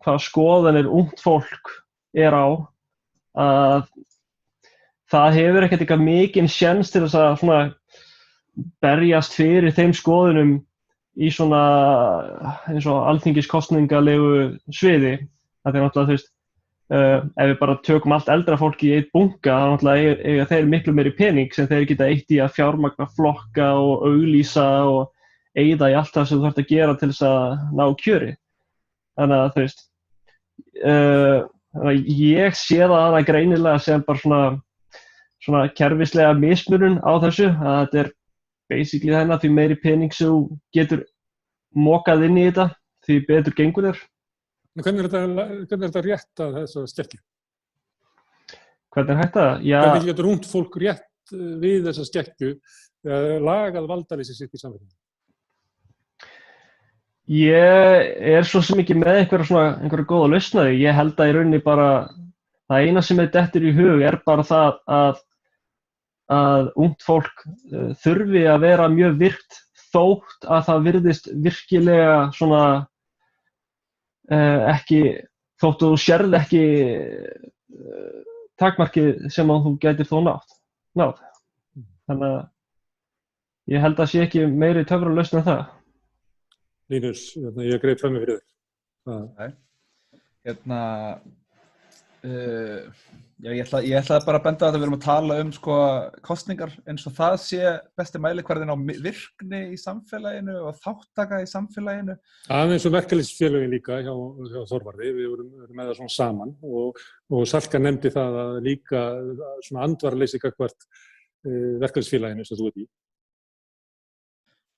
hvaða skoðanir ungt fólk er á að það hefur ekkert eitthvað mikinn séns til þess að svona berjast fyrir þeim skoðunum í svona eins og alþingiskosningalegu sviði. Það er náttúrulega ef við bara tökum allt eldra fólki í eitt bunka, þá náttúrulega eiga þeir miklu meiri pening sem þeir geta eytt í að fjármagna flokka og auglýsa og eyða í allt það sem þú þarft að gera til þess að ná kjöri. Þannig að ég sé það greinilega sem bara svona kerfislega mismunun á þessu, að þetta er basically þannig að því meiri pening sem þú getur mokað inn í þetta, því betur gengur þér. Hvernig er þetta rétt að þessa skekkju? Hvernig er hægt það? Hvernig getur ungt fólk rétt við þessa skekkju lagað valdaleysi sitt í samfélaginu? Ég svo sem ekki með einhverja góða lausnaði. Ég held að í rauninni bara það eina sem dettur í hug er bara það að ungt fólk þurfi að vera mjög virkt þótt að það virðist virkilega svona ekki, þótt þú sérð ekki takmarkið sem að þú gætir þó náð. Þannig að ég held að sé ekki meiri töfralausn en það. Línus, ég greip fram með fyrir þér. Ég ætlaði bara að benda að við erum að tala sko kosningar eins og það sé besti mælikvarðinn á virkni í samfélaginu og þáttaka í samfélaginu. Aðeins og verkalýðsfélögin líka hjá Þorvarði, við vorum með það svona saman og Salka nefndi það að líka svona andvaraleysi gagnvart verkalýðsfélaginu sem þú ert í.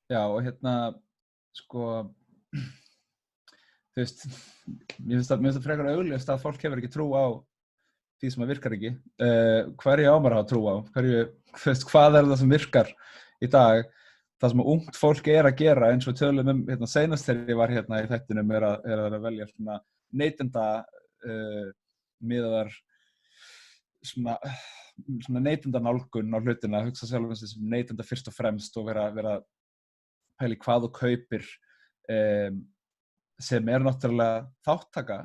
Já, og sko, þú veist, mér finnst það frekar augljóst að fólk hefur ekki trú á því sem virkar ekki. Hverju á maður að hafa trú á? Hvað er það sem virkar í dag? Það sem ungt fólk er að gera, eins og við tölum seinast þegar ég var í þættinum, er að velja svona neytenda miðaðar svona neytendanálgun á hlutina, hugsa sjálf sem neytenda fyrst og fremst og vera pæli hvað þú kaupir sem náttúrulega þáttaka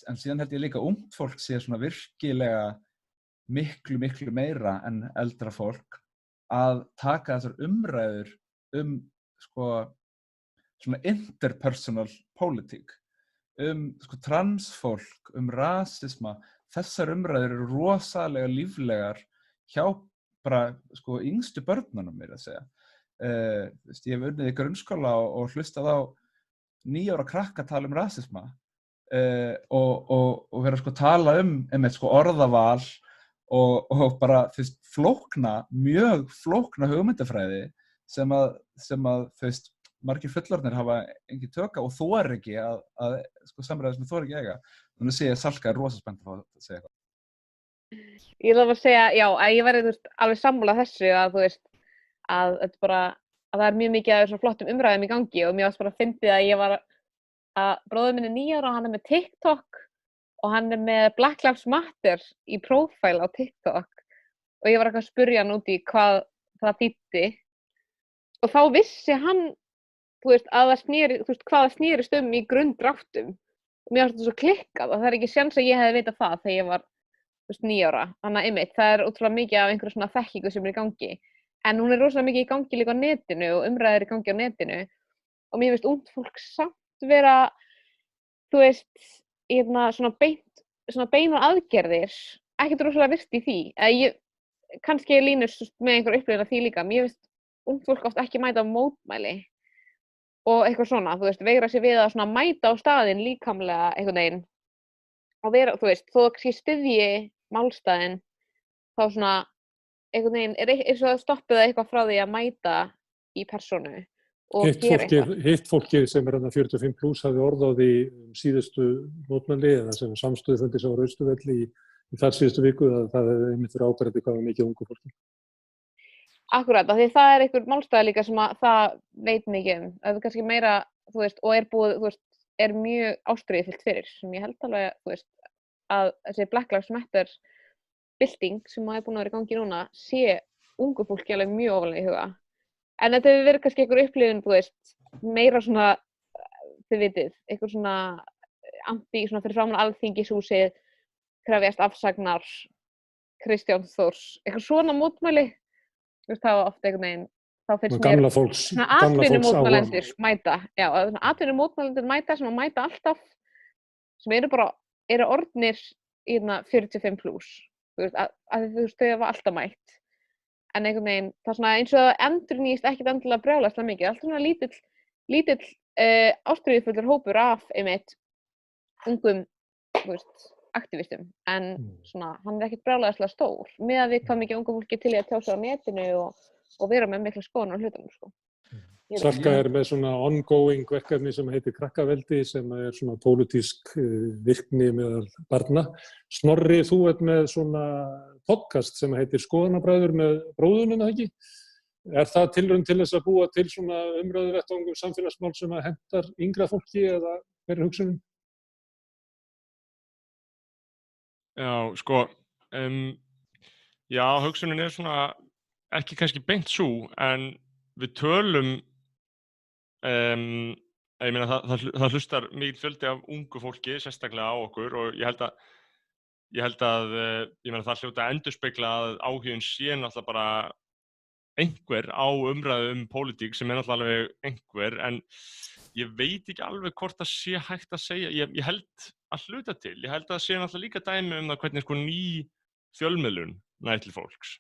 en síðan held ég líka ungt fólk sé svona virkilega miklu meira en eldra fólk að taka þessar umræður sko, svona interpersonal politík, sko, transfólk, rasisma. Þessar umræður eru rosalega líflegar hjá bara sko, yngstu börnunum, mér að segja. Ég hef unnið í grunnskóla og hlustað á 9 ára krakka tala rasisma og vera sko tala sko, orðaval og bara mjög flókna hugmyndafræði sem að margir fullorðnir hafa engin tök á og þor ekki að sko, samræða sem þor ekki eiga. Þannig að segja Salka er rosa spennt að segja eitthvað. Ég ætla að segja, já, að ég verði alveg sammála þessu að að þetta bara, að það mjög mikið af svona flottum umræðum í gangi og mér varst bara að fyndið að ég var að bróðir minn er 9 ára og hann með TikTok og hann með Black Lives Matter í prófæl á TikTok og ég var eitthvað að spurja hann út í hvað það þýddi og þá vissi hann, að það sneri, hvað það snerist í grunddráttum og mér varst þetta svo klikkað og það er ekki séns að ég hefði vitað það þegar ég var 9 ára. Þannig að einmitt, það er ótrúlega mikið af einhverju svona þekkingu sem er í gangi. En hún er rosalega mikið í gangi líka á netinu og umræður í gangi á netinu. Og mér finnst ungt fólk samt vera, svona beinar aðgerðir, ekkert rosalega virkt í því. Kannski er Línus með einhver upplifun af því líka. Mér finnst ungt fólk oft ekki mæta á mótmæli og eitthvað svona, veigra sér við að svona mæta á staðinn líkamlega einhvern veginn. Og vera, þó að kannski styðji málstaðinn, þá svona, einhvern veginn, er svo að stoppið það eitthvað frá því að mæta í persónu og gera eitthvað. Hitt fólkið sem er 45 plus hafði orð á því síðustu mótmæli eða sem samstöðufundi sem var á Austurvelli í þar síðustu viku að það hefði einmitt verið áberandi hvað var mikið ungu fólki. Akkurat, af því það er einhver málstaði líka sem að það veit mikið það er kannski meira, og er búið, er mjög ástríðufyllt fyrir, sem ég held alveg, að þessi Black Lives Matter bylting sem er búin að vera í gangi núna sé ungu fólki alveg mjög ofalega í huga. En þetta hefur verið kannski einhver upplifun, meira svona, þið vitið, einhver svona svona fyrir framan Alþingishúsið, krefjast afsagnar, Kristján Þórs, eitthvað svona mótmæli, það var oft einhvern veginn, þá finnst mér svona atvinnumótmælendur mæta, já, atvinnumótmælendur mæta sem að mæta alltaf, sem eru orðnir í 45 plus, að þau hafa alltaf mætt, en einhvern veginn, það er svona eins og það endurnýjist ekkert endilega brjálæðislega mikið, alltaf svona lítill ástríðufullur hópur af einmitt ungum, aktivistum, en svona, hann er ekkert brjálæðislega stór, með að við hvað mikið unga fólki til í að tjá sig á netinu og vera með mikla skoðun á hlutunum, sko. Salka er með svona ongoing verkefni sem heitir Krakkaveldi sem er svona pólitísk virkni meðal barna. Snorri, þú ert með svona podcast sem heitir Skoðanabræður með bróðunum, ekki? Er það tilraun til þess að búa til svona umræðuvettvang samfélagsmál sem að hentar yngra fólki eða hver er hugsunin? Já, sko, já, hugsunin er svona ekki kannski beint svo, en við tölum ég meina það hlustar mikið fjöldi af ungu fólki sérstaklega á okkur og ég held að ég meina það hljóta að endurspegla að áhuginn sé náttúrulega bara einhver á umræðu pólitík sem er náttúrulega alveg einhver en ég veit ekki alveg hvort það sé hægt að segja, ég held að hluta til, ég held að það sé náttúrulega líka dæmi það hvernig sko ný fjölmiðlun nær til fólks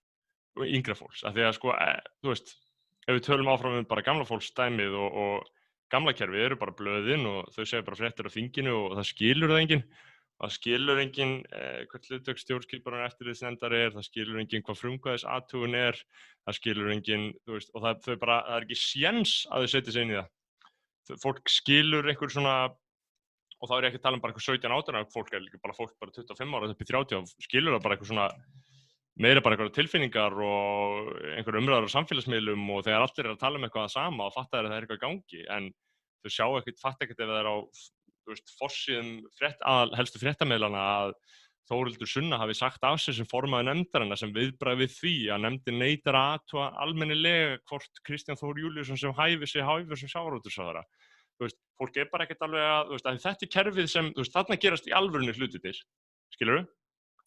og yngra fólks, af því að sko, þú veist ef við tölum áfram bara gamla fólks dæmið og gamla kerfið eru bara blöðin og þau segja bara fréttir á þinginu og það skilur það enginn hvert hlutverk stjórnskipunar eftirlitsnefndar það skilur enginn hvað frumkvæðisathugun það skilur enginn, þú veist, og það er ekki séns að þau setja sig inn í það. Fólk skilur einhver svona, og þá er ég ekki að tala bara eitthvað 17-18 ára fólk, er líka bara fólk bara 25 ára upp í 30 skilur það bara eitthvað svona meira bara eitthvað tilfinningar og einhver umræður á samfélagsmiðlum og þegar allir að tala eitthvað að sama og fatta að það eitthvað í gangi en þau fatta ekkert ef það á forsíðum helstu fréttamiðlana að Þórhildur Sunna hafi sagt af sér sem formaður nefndarinnar sem viðbragð við því að nefndin neitar að athuga almennilega hvort Kristján Þór Júlíusson sem hæfir sem sjávarútvegsráðherra. Fólk er bara ekkert alveg að þetta er kerfið sem þarna gerast í alvörunni hlutirnir, skilurðu?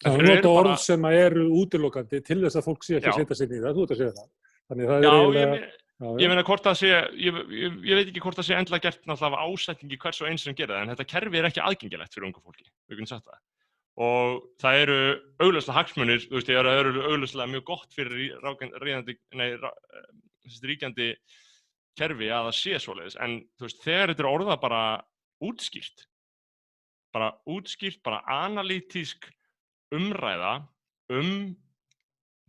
Það er nota orð sem eru útilokandi til þess að fólk sé ekki að setja sig í það, þú ert að segja það. Þannig það Já, eiginlega... ég meina hvort það sé, ég veit ekki hvort það sé endilega gert náttúrulega af ásetningi hvers og eins sem gera það, en þetta kerfi ekki aðgengilegt fyrir unga fólki, við getum sagt það. Og það eru augljóslega hagsmunir, þú veist, það eru augljóslega mjög gott fyrir ríkjandi kerfi að það sé svoleiðis, en þú veist, þegar þetta orðað bara útskýrt, bara analítísk umræða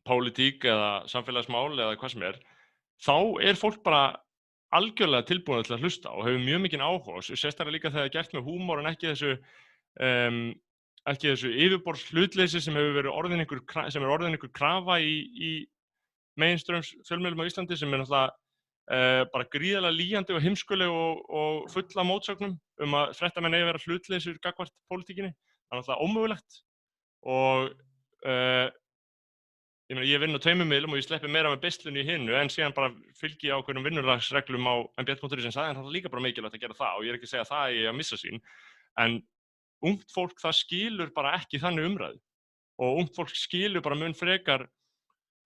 pólitík eða samfélagsmál eða hvað sem þá fólk bara algjörlega tilbúin til að hlusta og hefur mjög mikinn áhuga, sérstaklega líka þegar gert með húmor en ekki þessu yfirborðs hlutleysi sem hefur verið orðin einhver krafa í mainstreams fjölmiðlum á Íslandi sem náttúrulega bara gríðarlega lýjandi og heimskuleg og full af mótsögnum að fréttamenn eigi að vera hlutleysir gagnvart pólitíkinni. Það náttúrulega ómögulegt og ég vinn á 2 miðlum og ég sleppi meira með beislunni í hinu en síðan bara fylgi ákveðnum vinnulagsreglum á mbl.is en það er líka bara mikilvægt að gera það og ég ekki að segja að það að missa sín en ungt fólk það skilur bara ekki þannig umræðu og ungt fólk skilur bara mun frekar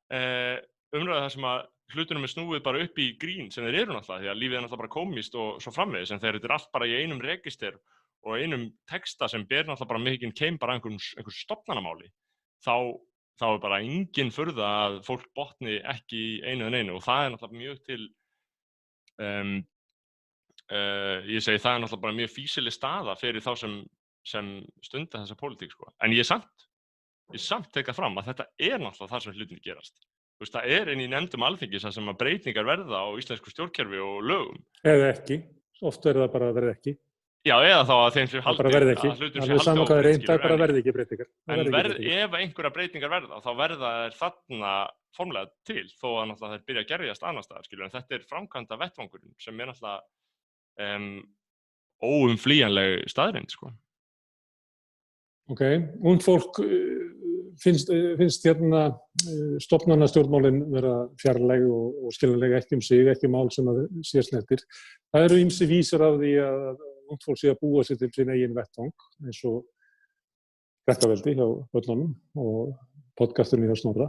umræðu þar sem að hlutunum snúið bara upp í grín sem þeir eru náttúrulega því að lífið náttúrulega bara komist og svo framvegis en þegar þetta allt bara í einum register og einum texta sem ber náttúrulega bara mikinn keim bara einhver stofnanamáli þá bara engin furða að fólk botni ekki í einu en einu og það náttúrulega mjög til ég segi það náttúrulega bara mjög fýsileg staða fyrir þá sem stunda þessa pólitík sko. En ég samt teka fram að þetta náttúrulega það sem hlutinni gerast. Þú veist, það inn í nefndum Alþingis þar sem að breytingar verða á íslensku stjórnkerfi og lögum. Eða ekki, oft það bara verða ekki. Já, eða þá að þeim sé haldið að hlutum sé haldið saman hvað reynda, bara verði ekki breytingar. En ef einhverja breytingar verða, þá verða þær þarna formlega til, þó að náttúrulega þær byrja að gerjast annars staðar, skilur, en þetta framkvæmda vettvangurinn sem náttúrulega óumflýjanleg staðreynd, sko. Ok, ungt fólk finnst hérna stofnanastjórnmálin vera fjarlæg og skiljanleg ekki sig, ekki mál sem að sé snertir. Það eru ýmsir vísar af því að ungt fólk sé að búa sér til sín eigin vettvang eins og Fréttaveldi hjá börnunum og podcasturinn hjá Snorra.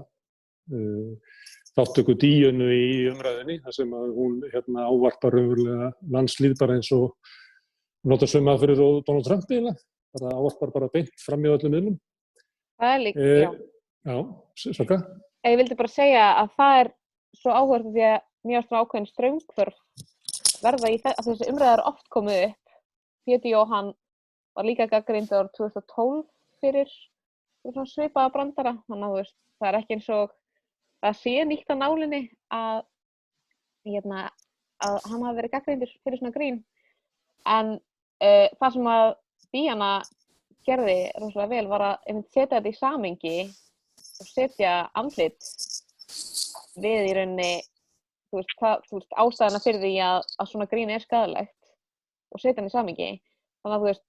Þáttöku Díönu í umræðinni þar sem að hún ávarpar raunverulega landslýð bara eins og nota sömu aðferðir og Donald Trump eiginlega. Bara ávarpar bara beint fram í öllum miðlum. Það líka, já. Já, Svaka? Ég vildi bara segja að það svo áhugavert því að mjög svona ákveðin straumhvörf verða í að þessi umræðar oft komið upp. Pétur Jóhann var líka gagnrýndur árið 2012 fyrir svona svipaða brandara. Þannig að það ekki eins og það sé nýtt á nálinni að hann hafi verið gagnrýndur fyrir svona grín. En það sem að Díana gerði rosalega vel var að setja þetta í samhengi og setja andlit við í rauninni ástæðuna fyrir því að svona grín skaðlegt og setja hann í samhengi. Þannig að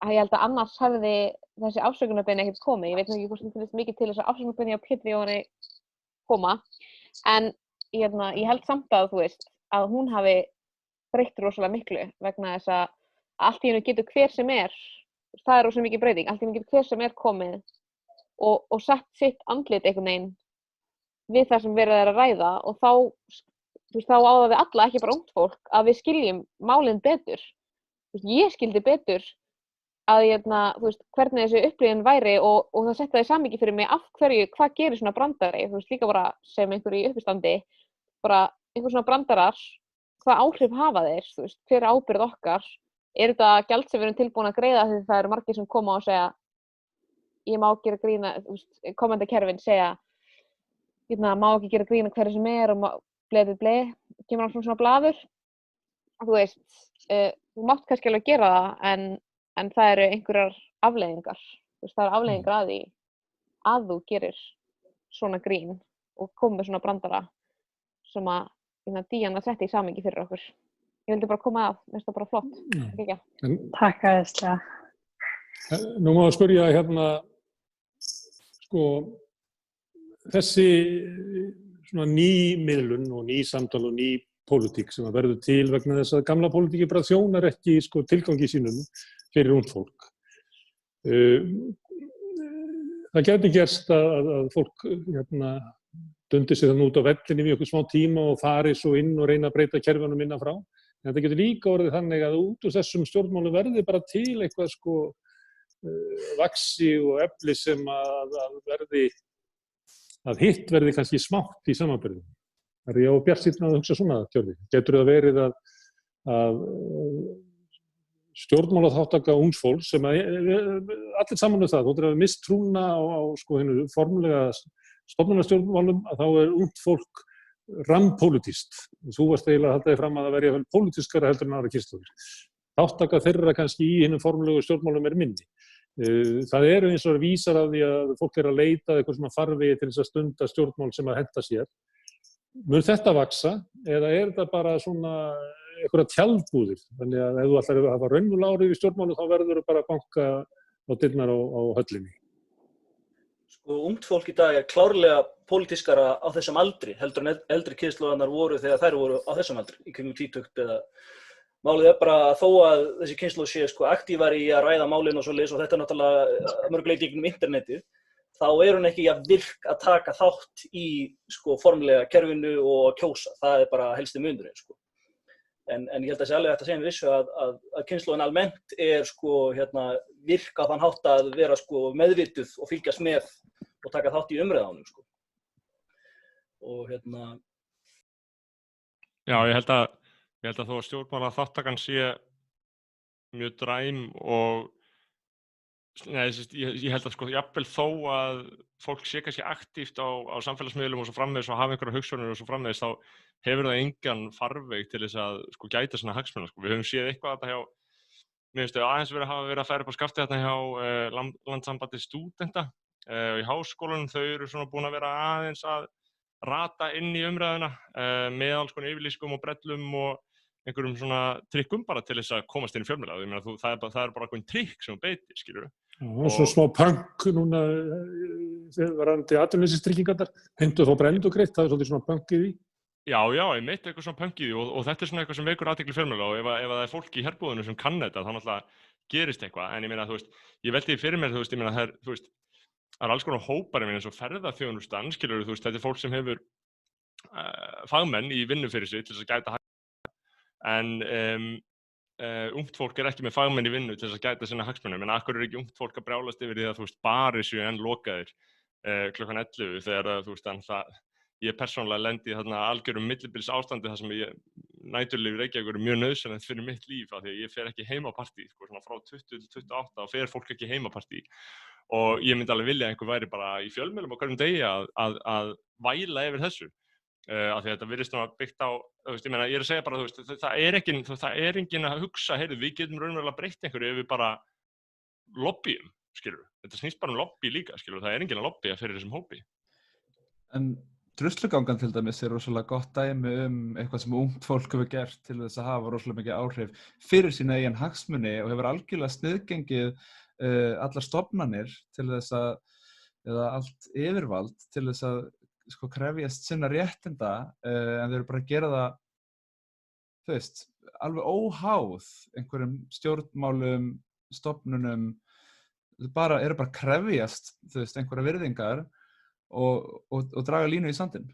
að ég held að annars hefði þessi afsökunarbeiðni ekkert komið. Ég veit ekki hvort það finnst mikið til þess að afsökunarbeiðni á Pétri Jóhanni koma. En ég held samt að að hún hafi breytt rosalega miklu vegna þess að allt í einu getur hver sem það rosalega mikið breyting, allt í einu getur hver sem komið og sett sitt andlit einhvern veginn við það sem verið að ræða og þá á það við alla, ekki bara ungt fólk, að við skiljum málin betur. Ég skildi betur að hvernig þessi upplifun væri og það setti það í samhengi fyrir mig af hverju, hvað gerir svona brandari, líka bara sem einhver í uppistandi, bara einhver svona brandarar, hvað áhrif hafa þeir, hver ábyrgð okkar, þetta gjald sem við erum tilbúin að greiða því það eru margir sem koma og segja, ég má ekki gera grína, kommentakerfin segja, má ekki gera grína hverju sem og kemur hann svona blaður. Þú mátt kannski alveg gera það, en það eru einhverjar afleiðingar. Það eru afleiðingar að því að þú gerir svona grín og komið svona brandara sem að Díana setti í samhengi fyrir okkur. Ég vildi bara koma að, mér finnst það bara flott. Takk æðislega. Nú má ég spyrja þessi svona ný miðlun og ný samtal og ný pólitík sem að verður til vegna þess að gamla pólitík bara þjónar ekki tilgangi sínum fyrir ungt fólk. Það gæti gerst að fólk dundi sig þannig út á vellinum í okkur smá tíma og fari svo inn og reyna að breyta kerfunum innan frá. En þetta getur líka orðið þannig að út úr þessum stjórnmálum verði bara til eitthvað sko vaxi og efli sem að verði, að hitt verði kannski smátt í samanburði. Það ég á bjartsýnn að hugsa svona, Tjörfi. Getur það verið að stjórnmálaþátttaka ungs fólks sem allir saman það, þú að mist trúna á sko hennu formulega stofnunarstjórnmálum, að þá ungt fólk rampólitískt. Þú varst eiginlega að halda þig fram að það verði vel pólitískara heldur en aðra kynslóðir. Þátttaka þeirra kannski í hinnum formulegu stjórnmálum minni. Það eins og vísar af því að fólk að leita eitthvað svona farvegi til þess að stunda stjórnmál sem að henta sér. Mun þetta vaxa eða þetta bara svona einhverja tjaldbúðir? Þannig að ef þú ætlar að hafa raunverulega áhrif í stjórnmálum þá verður þú bara að banka á dyrnar á höllinni. Sko, ungt fólk í dag klárlega pólitískara á þessum aldri heldur en eldri kynslóðarnar voru þegar þær voru á þessum aldri, í kringum 20 eða málið bara þó að þessi kynslóð sé sko aktívar í að ræða málin og svoleiðis og þetta náttúrulega að mörgu leyti í gegnum internetið, þá hún ekki að virk að taka þátt í sko formulega kerfinu og kjósa. Það bara helsti munurinn sko. En ég held að sé alveg hægt að segja með vissu að kynslóðin almennt sko virk á þann hátt að vera sko meðvituð og fylgjast með og taka þátt í umræðunum sko. Og Já, ég held að þó að stjórnmálaþáttakan sé mjög dræm og ég held að sko jafnvel þó að fólk sé kannski aktíft á samfélagsmiðlum og svo framvegis og hafa einhverjar hugsjónir og svo framvegis, þá hefur það engan farveg til þess að sko gæta svona hagsmuna sko. Við höfum séð eitthvað þetta hjá, mér finnst aðeins hafa verið að færa upp á skaftið þarna hjá Landssambandi stúdenta í háskólanum. Þau eru svona búin að vera aðeins að rata inn í umræðuna með alls konar yfirlýsingum og brellum og einhverjum svona trikkum bara til þess að komast inn í fjölmiðla. Ég meina það er bara einhvern trikk sem þú beitir, skilurðu. Og svo smá punk núna varðandi atvinnuleysistryggingarnar, heimtu þá brennd og greitt, það svolítið svona punk í því. Já, einmitt eitthvað svona punk í því og þetta svona eitthvað sem vekur athygli fjölmiðla og ef það fólk í herbúðinu sem kann þetta, þá náttúrulega gerist eitthvað. En ég meina, ég velti því fyrir mér, ég meina það er alls konar hópar, ég meina eins og ferðaþjónustan, skilurðu, þetta er fólk sem hefur fagmenn í vinnu fyrir sig til þess að gæta en ungt fólk ekki með fagmenn í vinnu til þess að gæta sinna hagsmunum. En akkur ekki ungt fólk að brjálast yfir því að barir séu enn lokaðir klukkan 11 þegar ég persónulega lendi í þarna algjörum millibils ástandi þar sem næturlíf Reykjavíkur er mjög nauðsynlegt fyrir mitt líf af því að ég fer ekki heim á partí svona frá 20 til 28 og fer fólk ekki heim á partí og ég myndi alveg vilja að einhver væri bara í fjölmiðlum á hverjum degi að væla yfir þessu. Af því að þetta virðist byggt á, ég meina, ég er að segja bara, það er enginn að hugsa, heyrðu, við getum raunverulega breytt einhverju ef við bara lobbyum, skilur. Þetta snýst bara lobby líka, skilur, það er enginn að lobbya fyrir þessum hópi. En druslugangan til dæmis er rosalega gott dæmi eitthvað sem ungt fólk hefur gert til þess að hafa rosalega mikið áhrif fyrir sína eigin hagsmuni og hefur algjörlega sniðgengið allar stofnanir til þess að, eða allt yfirvald til þess að sko krefjast sinna réttinda en þeir eru bara að gera það, alveg óháð einhverjum stjórnmálum, stofnunum, eru bara að krefjast, einhverja virðingar og draga línu í sandinn.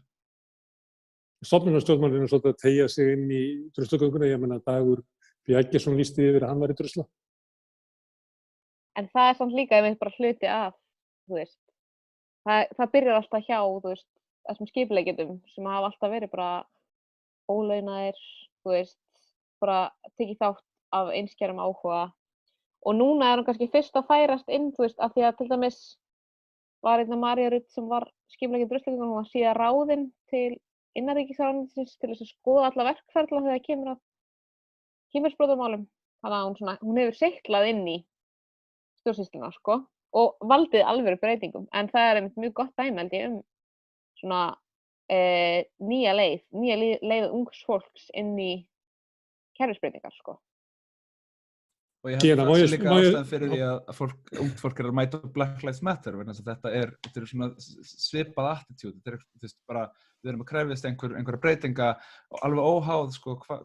Stofnunarstjórnmálin er svolítið að teygja sig inn í druslugönguna, ég meina Dagur B. Eggertsson lýsti yfir að hann var í drusla. En það er samt líka bara hluti af, það byrjar alltaf hjá, þessum skipulegjendum sem hafa alltaf verið bara ólaunaðir, bara tekið þátt af einskærum áhuga og núna er hún kannski fyrst að færast inn, af því að til dæmis var María Rut sem var skipuleggjandi druslugöngunnar, hún var síðan ráðin til innanríkisráðuneytisins til þess að skoða alla verkferla þegar kemur að kynferðisbrotamálum. Þannig að hún hefur seiklað inn í stjórnsýsluna, og valdið alvöru breytingum, en það er mjög gott dæmi held ég svona nýja leið ungs fólks inn í kerfisbreytingar, Og ég held að það sé líka ástæðan fyrir því að ungt fólk er að mæta Black Lives Matter, vegna þess að þetta er svona svipað attitude, þetta er bara, við erum að krefjast einhverja breytinga og alveg óháð,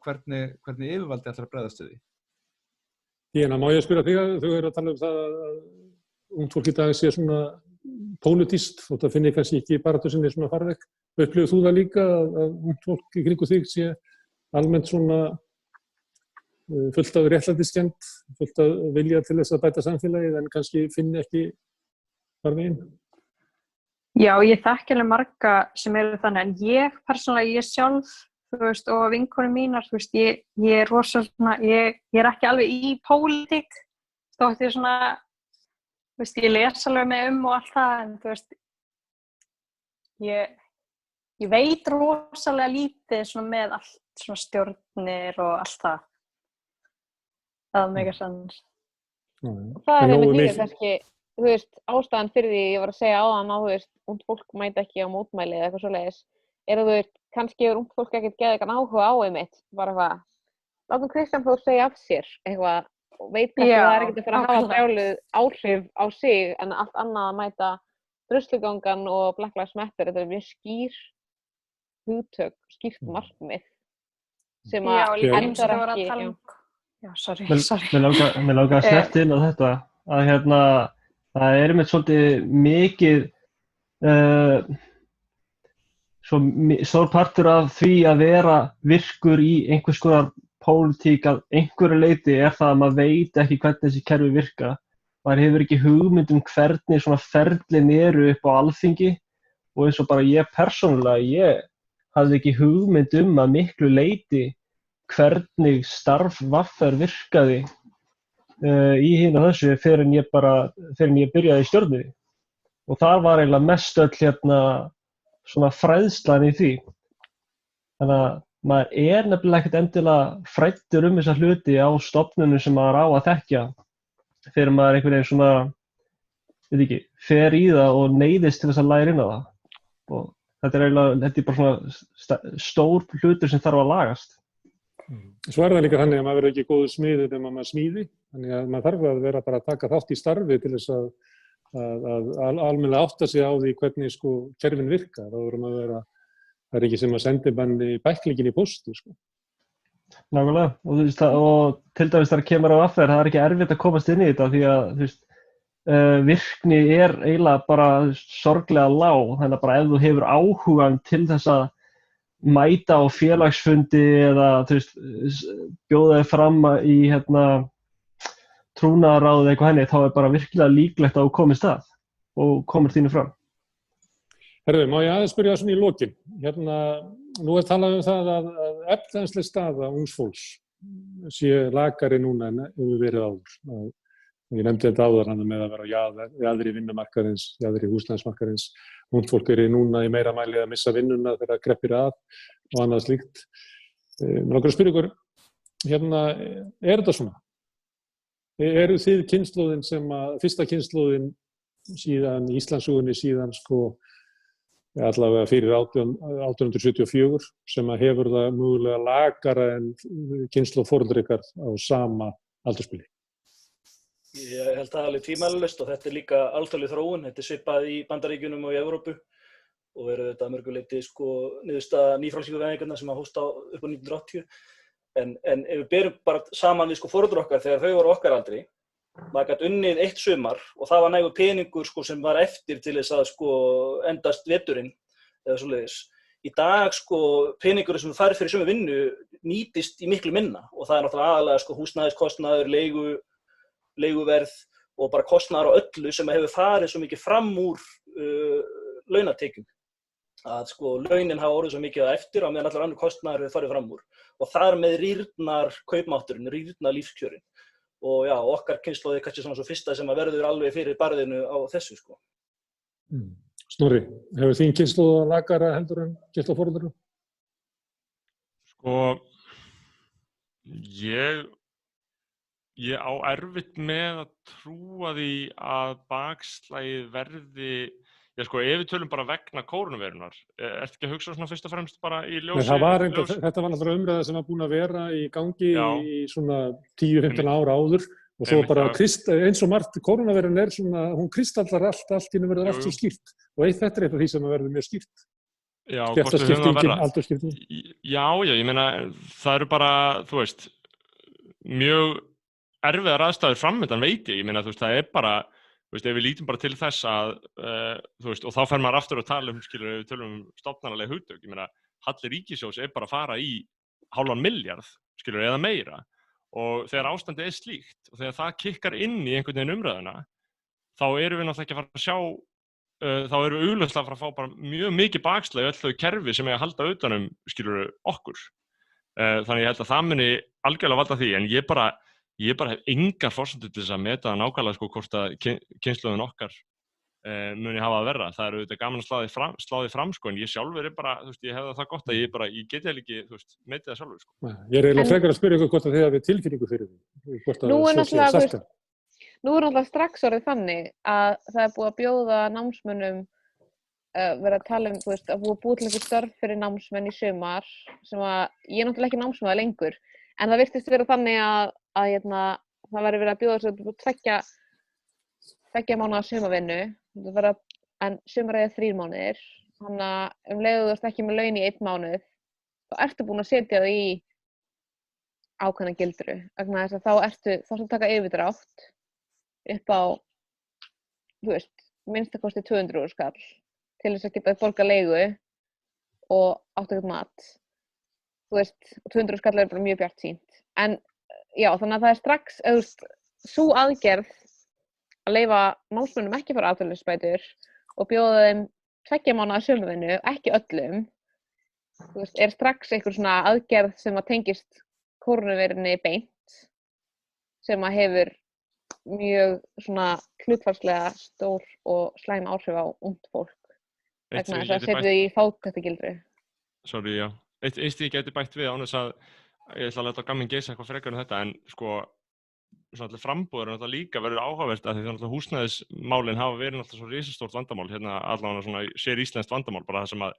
hvernig yfirvaldi ætlar að bregðast við því. Má ég spyrja þig að þau eru að tala um það að ungt fólk í dag sé svona pólitískt, þótt að finni kannski ekki baráttu sinni svona farveg. Upplifir þú það líka að ungt fólk í kringu þig sé almennt svona fullt af réttlætiskennd, fullt af vilja til þess að bæta samfélagið en kannski finni ekki farveginn? Já, ég þekki alveg marga sem eru þannig, en ég persónulega, ég sjálf, þú veist, og vinkonur mínar, þú veist, ég er rosalega, ég er ekki alveg í pólitík, þótt ég svona, þú veist, ég les alveg mig og allt það, en þú veist, ég veit rosalega lítið svona með allt svona stjórnir og allt það. Það er mega sanns. Það er einmitt líka kannski, þú veist, ástæðan fyrir því ég var að segja áðan á, þú veist, ungt fólk mæta ekki á mótmæli eða eitthvað svoleiðis, er að þú veist, kannski er ungt fólk ekkert geða eitthvað áhuga á einmitt, bara eitthvað, látum Kristján Þór segja af sér, eitthvað, og veit kannski að það er ekkert að fara að hafa brjáluð áhrif á sig, en allt annað að mæta druslugangan og Black Lives Matter, þetta er mjög skýr hugtök, skýrt markmið, sem að endar ekki, Já, sorry. Mér langar að snerta inn á þetta, að það er einmitt svolítið mikið stór partur af því að vera virkur í einhvers konar pólitík að einhverju leyti er það að maður veit ekki hvernig þessi kerfi virka. Maður hefur ekki hugmynd hvernig svona ferlin eru upp á Alþingi og eins og bara ég persónulega, ég hafði ekki hugmynd að miklu leyti hvernig starf VR virkaði í hinu þessu fyrir en ég byrjaði í stjórninni. Og það var eiginlega mest öll svona fræðslan í því. Þannig að maður er nefnilega ekkert endilega fræddur þessa hluti á stofnunum sem maður á að þekkja þegar maður einhvern veginn svona, veit ekki, fer í það og neyðist til þess að læra inn á það. Og þetta er bara svona stór hlutur sem þarf að lagast. Svo er það líka þannig að maður verður ekki góður smiður þegar maður smíði, þannig að maður þarf að vera bara að taka þátt í starfi til þess að almennilega átta sig á því hvernig sko kerfin virka. Það er ekki sem að sendi manni bæklingin í pósti sko. Nákvæmlega, og til dæmis þegar kemur á VR, það er ekki erfitt að komast inn í þetta því að þú veist, virkni er eiginlega bara sorglega lág, þannig að bara ef þú hefur áhugan til þess að mæta á félagsfundi eða þú veist, bjóða þig fram í trúnaðarráð eða eitthvað henni, þá er bara virkilega líklegt að þú komist að og komir þínu fram. Herðu, má ég aðeins spyrja svona í lokin. Nú er talað það að efnahagsleg staða ungs fólks sé lakari núna en hefur verið áður. Ég nefndi þetta áður hann með að vera jaðri vinnumarkaðins, jaðri húsnæðismarkaðins. Ungt fólk núna í meira mæli að missa vinnuna þegar það kreppir að og annað slíkt. Mér langar að spyrja ykkur, er þetta svona? Eru þið kynslóðin fyrsta kynslóðin síðan í Íslandssögunni síðan sko allavega fyrir 1874 sem að hefur það mögulega lakara en kynslóð foreldra ykkar á sama aldursbili? Ég held það alveg tvímælalaust og þetta er líka alþjóðleg þróun, þetta er svipað í Bandaríkjunum og í Evrópu og verður þetta að mörgu leyti sko niðurstaða nýfrjálshyggjuvæðingarinnar sem að hósta upp á 1980. En ef við berum bara saman við sko foreldra okkar þegar þau voru okkar aldri, maður gat unnið eitt sumar og það var nægur peningur sko sem var eftir til þess að sko endast veturinn eða svoleiðis. Í dag sko peningur sem þú færð fyrir sömu vinnu nýtist í miklu minna og það er náttúrulega aðalega sko húsnæðiskostnaður, leiguverð og bara kostnaðar á öllu sem hefur farið svo mikið fram úr launatekjum. Að sko launin hafa orðið svo mikið eftir á meðan allar annar kostnaðar hefur farið fram úr og þar með rýrnar kaupmátturinn, rýrnar lífskjörin. Og já, okkar kynslóð er kannski svona svo fyrsta sem að verður alveg fyrir barðinu á þessu sko. Snorri, hefur þín kynslóð lakara heldur en kynslóð foreldra? Sko, ég á erfitt með að trúa því að bakslagið verði, já sko, ef við tölum bara vegna kórónuveirunar, ertu ekki að hugsa svona fyrst og fremst bara í ljósi? Þetta var náttúrulega umræða sem var búin að vera í gangi í svona 10-15 ára áður og svo bara eins og margt kórónuveirun svona, hún kristallar allt í henni verður allt svo skýrt og þetta er eitthvað því sem verður mjög skýrt. Já, stéttaskiptingin, aldursskiptingin. Já, ég meina, það eru bara, þú veist, mjög erfiðar aðstæður framöndan veit ég meina, þú veist, það er bara þú veist, ef við lítum bara til þess að, þú veist, og þá fer maður aftur að tala skilur, við tölum stofnanaleg hugtök, ég meina, halli ríkissjóðs bara að fara í hálfan milljarð, skilur, eða meira, og þegar ástandið slíkt, og þegar það kikkar inn í einhvern veginn umræðuna, þá erum við náttúrulega ekki að fara að sjá, þá erum við augljóslega að fara að fá bara mjög mikið bakslag í öll þau kerfi sem að halda utanum, skilur, okkur. Þannig ég held að það muni algjörlega valda því, en ég bara hef engar forsendur til þess að meta nákvæmlega sko hvort að kynslóðin okkar muni hafa að verra. Það auðvitað gaman að slá því fram sko, en ég sjálfur bara, þú veist, ég hefði það gott að ég geti heller ekki, þú veist, metið það sjálfur sko. Ég eiginlega frekar að spyrja ykkur hvort að þið hafið tilfinningu fyrir því, hvort að svo sé sagt. Nú náttúrulega strax orðið þannig að það búið að bjóða námsmönnum verið að tala þú veist, að búið til einhver störf fyrir námsmenn í sumar sem að ég er náttúrulega ekki námsmaður lengur, en það virtist vera þannig að það væri verið að bjóða þessu tveggja mánaða sumarvinnu, en sumarið 3 mánuðir, þannig að leiðu þú ert ekki með laun í 1 mánuð, þá ertu búin að setja það í ákveðna gildru, vegna þess að þá taka yfirdrátt upp á, þú veist, minnstakosti 200 skall til þess að geta borga leigu og áttu eitthvað mat. Þú veist, 200 skall bara mjög bjartsýnt. En já, þannig að það strax, sú aðgerð að leyfa námsmönnum ekki fara atvinnuleysisbætur og bjóða þeim 2 mánaða sumarvinnu, ekki öllum, þú veist, strax einhver svona aðgerð sem að tengist kórónuveirunni beint, sem að hefur mjög svona hlutfallslega stór og slæm áhrif á ungt fólk. Vegna þess að setja þau í fátæktargildru. Sorry, já. Eitt ég geti bætt við án þess að ég ætla að láta gamminn geisa eitthvað frekar þetta, en sko svona frambúður náttúrulega líka verður áhugavert að því náttúrulega húsnæðismálin hafa verið náttúrulega svo risastórt vandamál, hérna allavega svona sér íslenskt vandamál, bara það sem að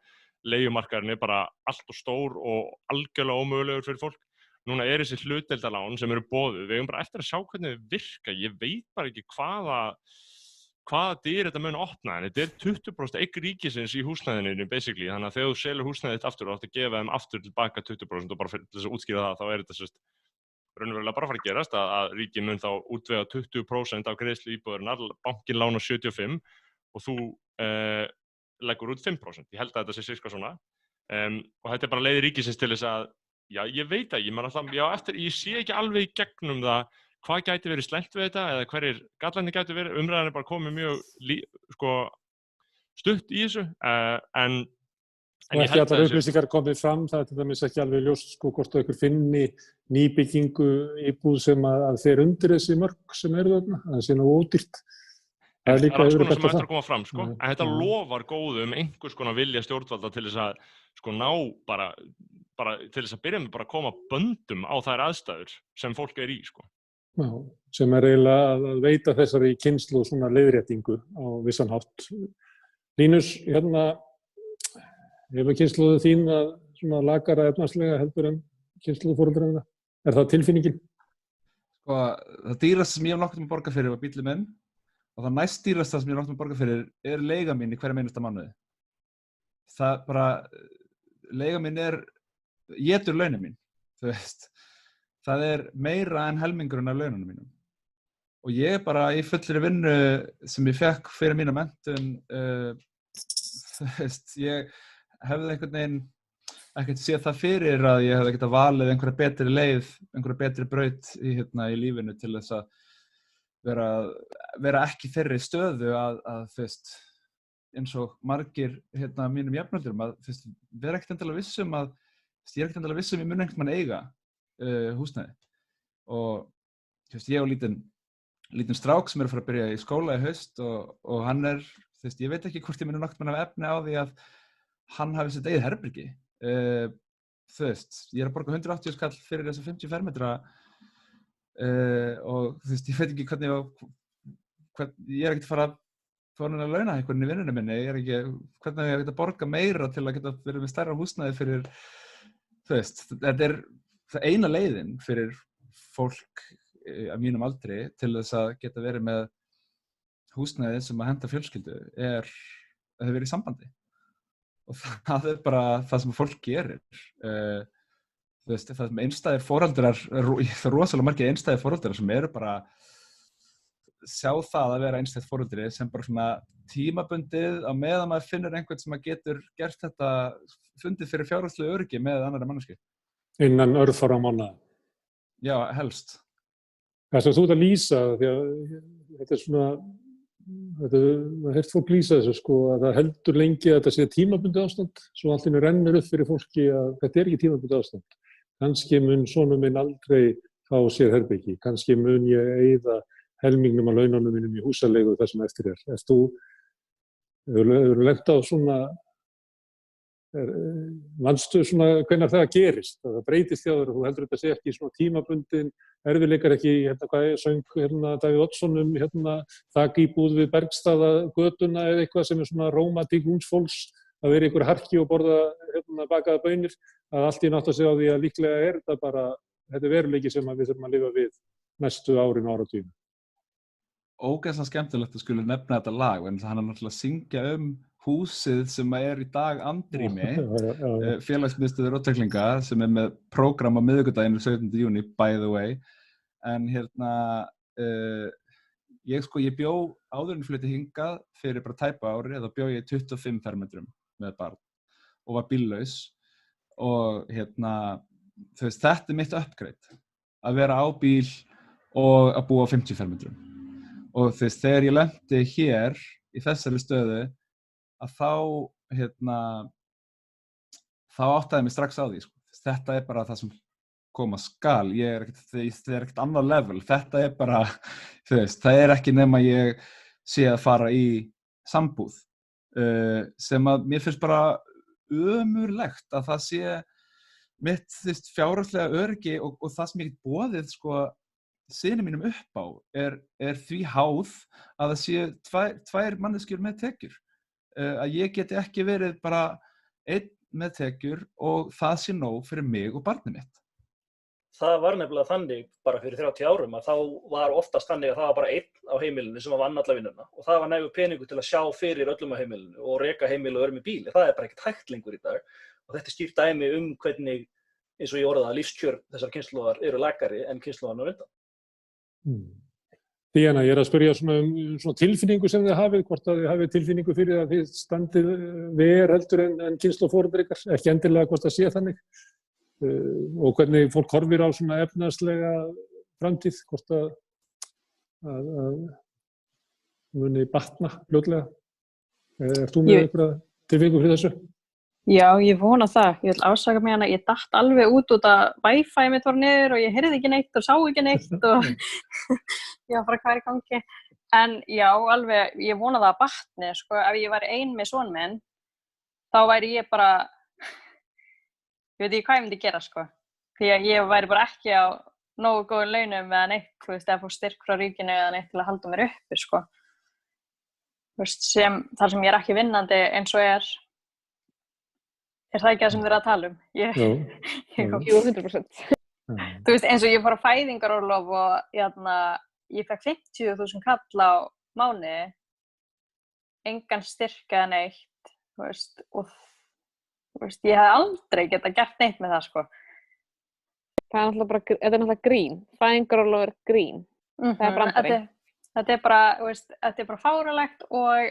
leigumarkaðurinn bara allt og stór og algjörlega ómögulegur fyrir fólk. Núna þessi hlutdeildarlán sem eru boðuð, við eigum bara eftir að sjá hvernig þau virka, ég veit bara ekki hvaða dyr þetta mun opna, en þetta 20% eign ríkisins í húsnæðinu basically, þannig að þegar þú selur húsnæðið þitt aftur, þá áttu að gefa þeim aftur tilbaka 20% og bara til þess að útskýra það, þá þetta sérst raunverulega bara að fara að gerast að ríkið mun þá útvega 20% af greiðslu íbúðarinnar, bankinn lánar 75 og þú leggur út 5%. Ég held að þetta sé sirka svona og þetta bara leið ríkisins til þess að, já, ég veit að ég sé ekki alveg í gegnum það hvað gæti verið slæmt við þetta eða hverjir gallarnir gæti verið, umræðan bara komið mjög stutt í þessu, en og ekki allar upplýsingar komið fram, það til dæmis ekki alveg ljóst hvort einhver finni nýbyggingu íbúð sem að þeir undir þessi mörk sem eru þarna, það sé nú ódýrt. Það er líka sem eftir að koma fram, en þetta lofar góðum einhvers konar vilja stjórnvalda til þess að ná bara til þess að byrja með bara að koma böndum á þær aðstæður sem fólk í sko. Já, sem eiginlega að veita þessari kynslóð svona leiðréttingu á vissan hátt. Línus, hérna, hefur kynslóðu þín að svona lakara efnahagslega heldur en kynslóðu foreldrana? Er það tilfinningin? Sko, það dýrasta sem ég hef nokkuð að borga fyrir var bíllinn minn og það næst dýrasta sem ég hef nokkuð að borga fyrir leiga mín í hverjum einasta mánuði. Það bara, leiga mín étur launin mín, þú veist. Það meira en helmingurinn af laununum mínum. Og ég bara í fullri vinnu sem ég fekk fyrir mína menntun, þú veist, ég hefði einhvern veginn ekkert séð það fyrir að ég hefði getað valið einhverja betri leið, einhverja betri braut í lífinu til þess að vera ekki í þeirri stöðu að þú veist, eins og margir mínum jafnöldurum að þú veist, vera ekkert endilega vissum að ég ekkert endilega vissum ég mun einhvern mann eiga húsnæði og þú veist, ég og lítinn strák sem að fara að byrja í skóla í haust og hann þú veist, ég veit ekki hvort ég muni nokkuð mann af efni á því að hann hafi sitt eigið herbergi þú veist, ég að borga 180 skall fyrir þessa 50 fermetra og þú veist, ég veit ekki hvernig ég ekkert að fara að launa einhvern í vinnunum minni, hvernig ég að borga meira til að geta verið með stærra húsnæði fyrir, þú veist, þetta það eina leiðin fyrir fólk af mínum aldri til þess að geta verið með húsnæði sem að henta fjölskyldu að þau verið í sambandi. Og það bara það sem fólk gerir. Þú veist, það sem einstæðir foreldrar, það rosalega margir einstæðir foreldrar sem eru bara sjá það að vera einstætt foreldri sem bara svona tímabundið á meðan maður finnur einhvern sem að getur gert þetta, fundið fyrir fjárhagslegu öryggi með annarri manneskju. Innan örfára mánaða. Já, helst. Það sem þú ert að lýsa, því að þetta svona, það heirt fólk lýsa þessu sko, að það heldur lengi að þetta sé tímabundið ástand, svo allt í einu rennur upp fyrir fólki að þetta ekki tímabundið ástand. Kannski mun sonur minn aldrei fá sér herbyggi, kannski mun ég eyða helmingnum af laununum mínum í húsaleigu þar sem eftir er. Hefur lent á svona, manstu svona hvenær það gerist, að það breytist hjá þér og þú heldur þetta sé ekki svona tímabundin, erfiðleikar ekki, hvað söng Davíð Oddsson þakíbúð við Bergstaðagötuna eða eitthvað sem svona rómatík ungs fólks að vera í einhverju harki og borða bakaða baunir, að allt í nátt að segja á því að líklega þetta bara, þetta veruleiki sem við þurfum að lifa við næstu árin og áratugum. Ógeðslega skemmtilegt að skuli nefna þetta lag, en hann náttúrulega að syngja húsið sem í dag andrými, félagsmiðstöð róttæklinga sem með prógram á miðvikudaginn 17. júní, by the way. En ég bjó áður en flutti hingað fyrir bara tæpa ári, þá bjó ég 25 fermetrum með barn og var bíllaus og þú veist, þetta mitt upgrade, að vera á bíl og að búa á 50 fermetrum. Og þú veist, þegar ég lenti hér í þessari stöðu, að þá áttaði mig strax á því, sko. Þetta bara það sem koma skal, það er ekkert annað level, þetta bara, þú veist, það ekki nema ég sé að fara í sambúð, sem að mér finnst bara ömurlegt að það sé mitt, þú veist, fjárhagslega öryggi og það sem ég get boðið, sko, syni mínum upp á, er því háð að það sé tvær manneskjur með tekjur. Að ég geti ekki verið bara einn með tekjur og það sé nóg fyrir mig og barnið mitt. Það var nefnilega þannig bara fyrir 30 árum að þá var oftast þannig að það var bara einn á heimilinu sem vann alla vinnuna og það var nægur peningur til að sjá fyrir öllum á heimilinu og reka heimili og vera með bíli. Það bara ekkert hægt lengur í dag og þetta skýrt dæmi hvernig, eins og ég orðaði, lífskjör þessar kynslóðar eru lægari en kynslóðarnar á undan. Díana, ég að spyrja svona tilfinningu sem þið hafið, hvort að þið hafið tilfinningu fyrir að þið standið verr heldur en kynslóðforeldrar ykkar, ekki endilega hvort það sé þannig, og hvernig fólk horfir á svona efnahagslega framtíð, hvort að muni batna fljótlega. Þú með einhverja tilfinningu fyrir þessu? Já, ég vona það. Ég vil ásaka mig hana, ég datt alveg út að Wi-Fi mitt var niður og ég heyrði ekki neitt og sá ekki neitt og ég var bara hvað í gangi. En já, alveg, ég vona það að batni, sko, ef ég væri ein með son minn, þá væri ég bara, ég veit ekki hvað ég myndi gera, sko. Því að ég væri bara ekki á nógu góðum launum eða neitt, þú veist, eða fór styrk frá ríkinu eða neitt til að halda mér uppi, sko. Þú veist, þar sem ég ekki vinnandi eins og Er það ekki það sem þið að tala um? Jú, 100%. Þú veist, eins og ég fór á fæðingarorlof og ég fekk 50.000 kall á mánuði, engan styrk eða neitt, þú veist, og þú veist, ég hef aldrei getað gert neitt með það, sko. Það þetta náttúrulega grín. Fæðingarorlof grín. Það brandari. Þetta bara, þú veist, þetta bara fáránlegt og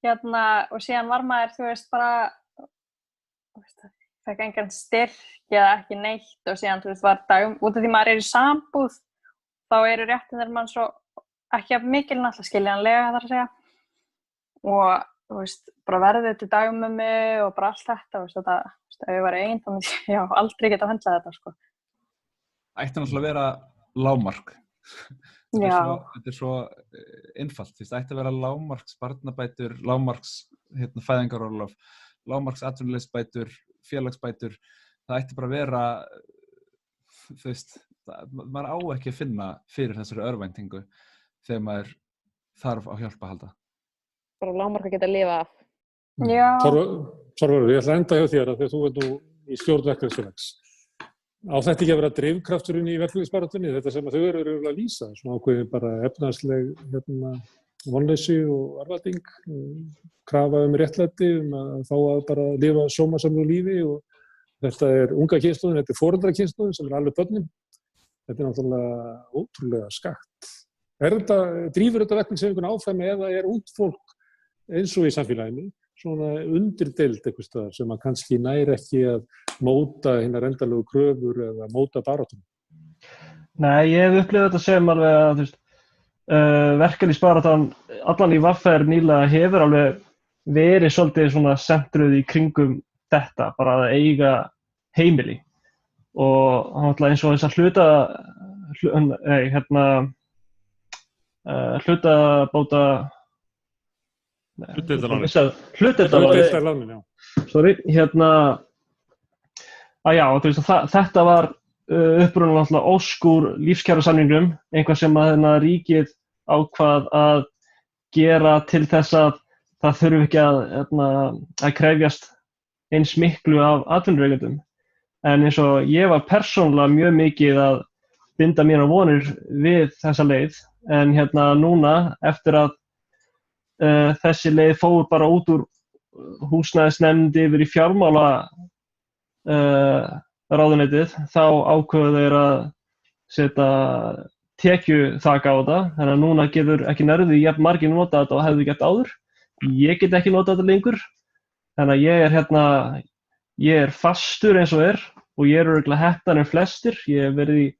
síðan var maður, þú veist, bara fekk engan styrk eða ekki neitt og síðan, þú veist, var dagum, út af því maður í sambúð, þá eru réttindar mann svo ekki af mikil náttúrulega skiljanlega, þar að segja. Og, þú veist, bara verðið til dagmömmu og bara allt þetta, þú veist, ef ég var ein, þá myndi ég aldrei geta að höndla þetta, sko. Ætti náttúrulega að vera lágmark. Þetta svo einfalt, þú veist, ætti að vera lágmarks barnabætur, lágmarks fæðingarorlof, lágmarks atvinnuleysisbætur, félagsbætur, það ætti bara að vera, þú veist, maður á ekki að finna fyrir þessari örvæntingu þegar maður þarf á hjálp að halda. Bara lágmark að geta að lifa af. Já. Sorvarður, ég ætla að enda hjá þér að þegar þú ert nú í stjórn verkalýðsfélags. Á þetta ekki að vera drifkrafturinn í verkalýðsbaráttunni, þetta sem að þau eru að lýsa, svona ákveðin bara efnahagsleg vonleysi og arfalding, krafa réttlæti að fá að bara lifa sómasamlegu lífi og þetta unga kynslóðin, þetta foreldrakynslóðin sem alveg börnin. Þetta náttúrulega ótrúlega skakt Drífur þetta verkalýðshreyfinguna áfram eða ungt fólk eins og í samfélaginu svona undirdeild einhvers staðar sem að kannski næri ekki að móta hinar endalegu kröfur eða móta baráttunum? Nei, ég hef upplifað þetta sem alveg að þú veist, verkalýðsbaráttan allan í VR nýlega hefur alveg verið svolítið svona sentruð í kringum þetta, bara að eiga heimili og náttúrulega eins og þess að hlutabóta Hlutdeildarlánin, sorry, þú veist að þetta var upprunalega náttúrulega ósk úr lífskjarasamningnum, eitthvað sem að ríkið ákvað að gera til þess að það þurfi ekki að krefjast eins miklu af atvinnurekendum. En eins og ég var persónulega mjög mikið að binda mér á vonir við þessa leið, en núna eftir að þessi leið fór bara út úr húsnæðisnefnd yfir í fjármála ráðuneytið, þá ákveðu þeir að setja tekjuþak á þetta, þannig að núna getur ekki nærði jafn margir nota þetta og hefði gert áður. Ég get ekki nota þetta lengur, þannig að ég er fastur eins og og ég er örugglega heppnari en flestir. Ég hef verið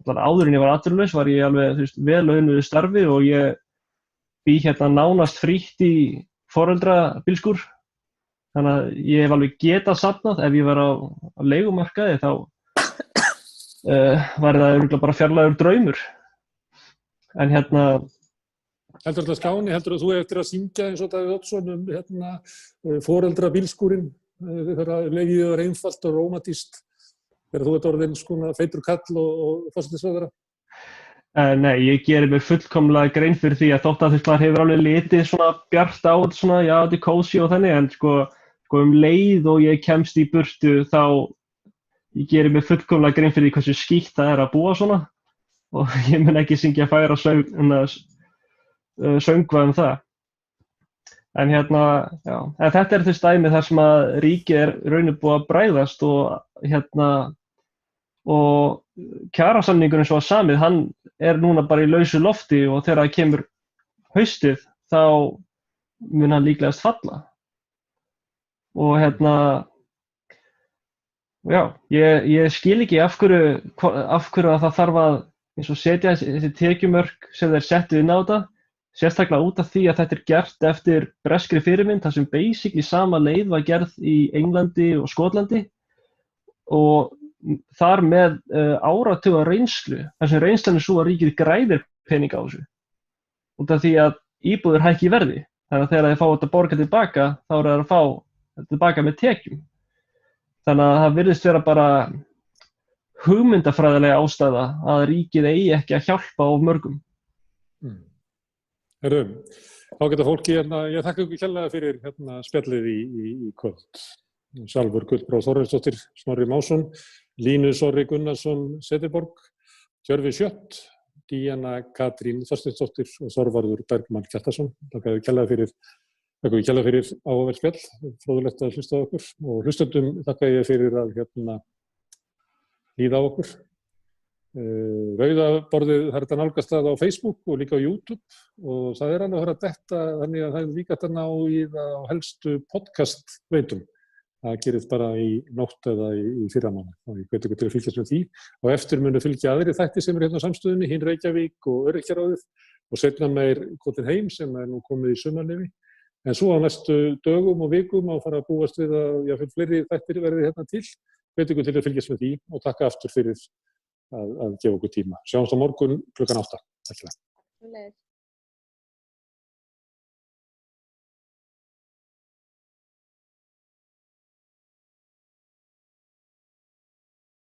áður en ég var atvinnulaus, var ég alveg vel launuðu starfi og ég bý nánast frítt í foreldrabílskúr, þannig að ég hef alveg getað safnað. Ef ég var á leigumarkaði þá var það örugglega bara fjarlægur draumur. En Heldur þetta skáni, heldur þú eftir að syngja eins og Davíð Oddsson foreldrabílskúrin þegar legið var einfalt og rómatískt þegar þú ert orðinn svona feitur kall og forsætisráðherra? Nei, ég gerir mér fullkomlega grein fyrir því að þótt að maður hefur alveg litið svona bjart á þetta svona, já, þetta er kósí og þannig, en sko leið og ég kemst í burtu þá ég gerir mér fullkomlega grein fyrir því hversu skítt það að búa svona og ég mun ekki syngja færa söngva það. En en þetta er þess dæmi þar sem að ríkið raunir búið að bræðast og kjarasamningurinn svo að samið, hann núna bara í lausu lofti og þegar það kemur haustið þá mun hann líklegast falla. Og ég skil ekki af hverju að það þarf að eins og setja þessi tekjumörk sem þeir settu inn á þetta, sérstaklega út af því að þetta er gert eftir breskri fyrirmynd, þar sem basically sama leið var gerð í Englandi og Skotlandi og þar með áratuga reynslu, þar sem reynslan svo að ríkið græðir pening á þessu. Út af því að íbúðir hækki í verði, þannig að þegar þeir fá þetta borga tilbaka, þá eru þeir að fá þetta tilbaka með tekjum. Þannig að það virðist vera bara hugmyndafræðilega ástæða að ríkið eigi ekki að hjálpa of mörgum. Þá geta fólki, ég þakka ykkur kærlega fyrir spjallið í kvöld. Sjálfur Guðbrá Þorvaldsdóttir, Snorri Másson, Línus Orri Gunnarsson Setiborg, Tjörfi Sjött, Díana Katrín Þorsteinsdóttir og Þorvarður Bergmann Kjartason. Þakka ykkur kærlega fyrir áhugaverð spjall, fróðulegt að hlusta á okkur og hlustendum þakka ég fyrir að hlýða á okkur. Rauðaborðið, það er þetta nálgast það á Facebook og líka á YouTube og það alveg að höra þetta, þannig að það er líka þetta ná í það á helstu podcast veitum. Það gerist bara í nótt eða í fyrramánuð og ég hvet ykkur til að fylgjast með því og eftir munu fylgja aðrir þættir sem á samstöðunni, Hinn Reykjavík og Öryrkjaráðið og seinna meir Kotin heim sem nú komið í sumarleyfi. En svo á næstu dögum og vikum á fara að búast við að fleiri þættir verði til. Hvet ykkur til að fylgjast með því og takka aftur fyrir að gefa okkur tíma. Sjáumst á morgun klukkan 8. Takk fyrir.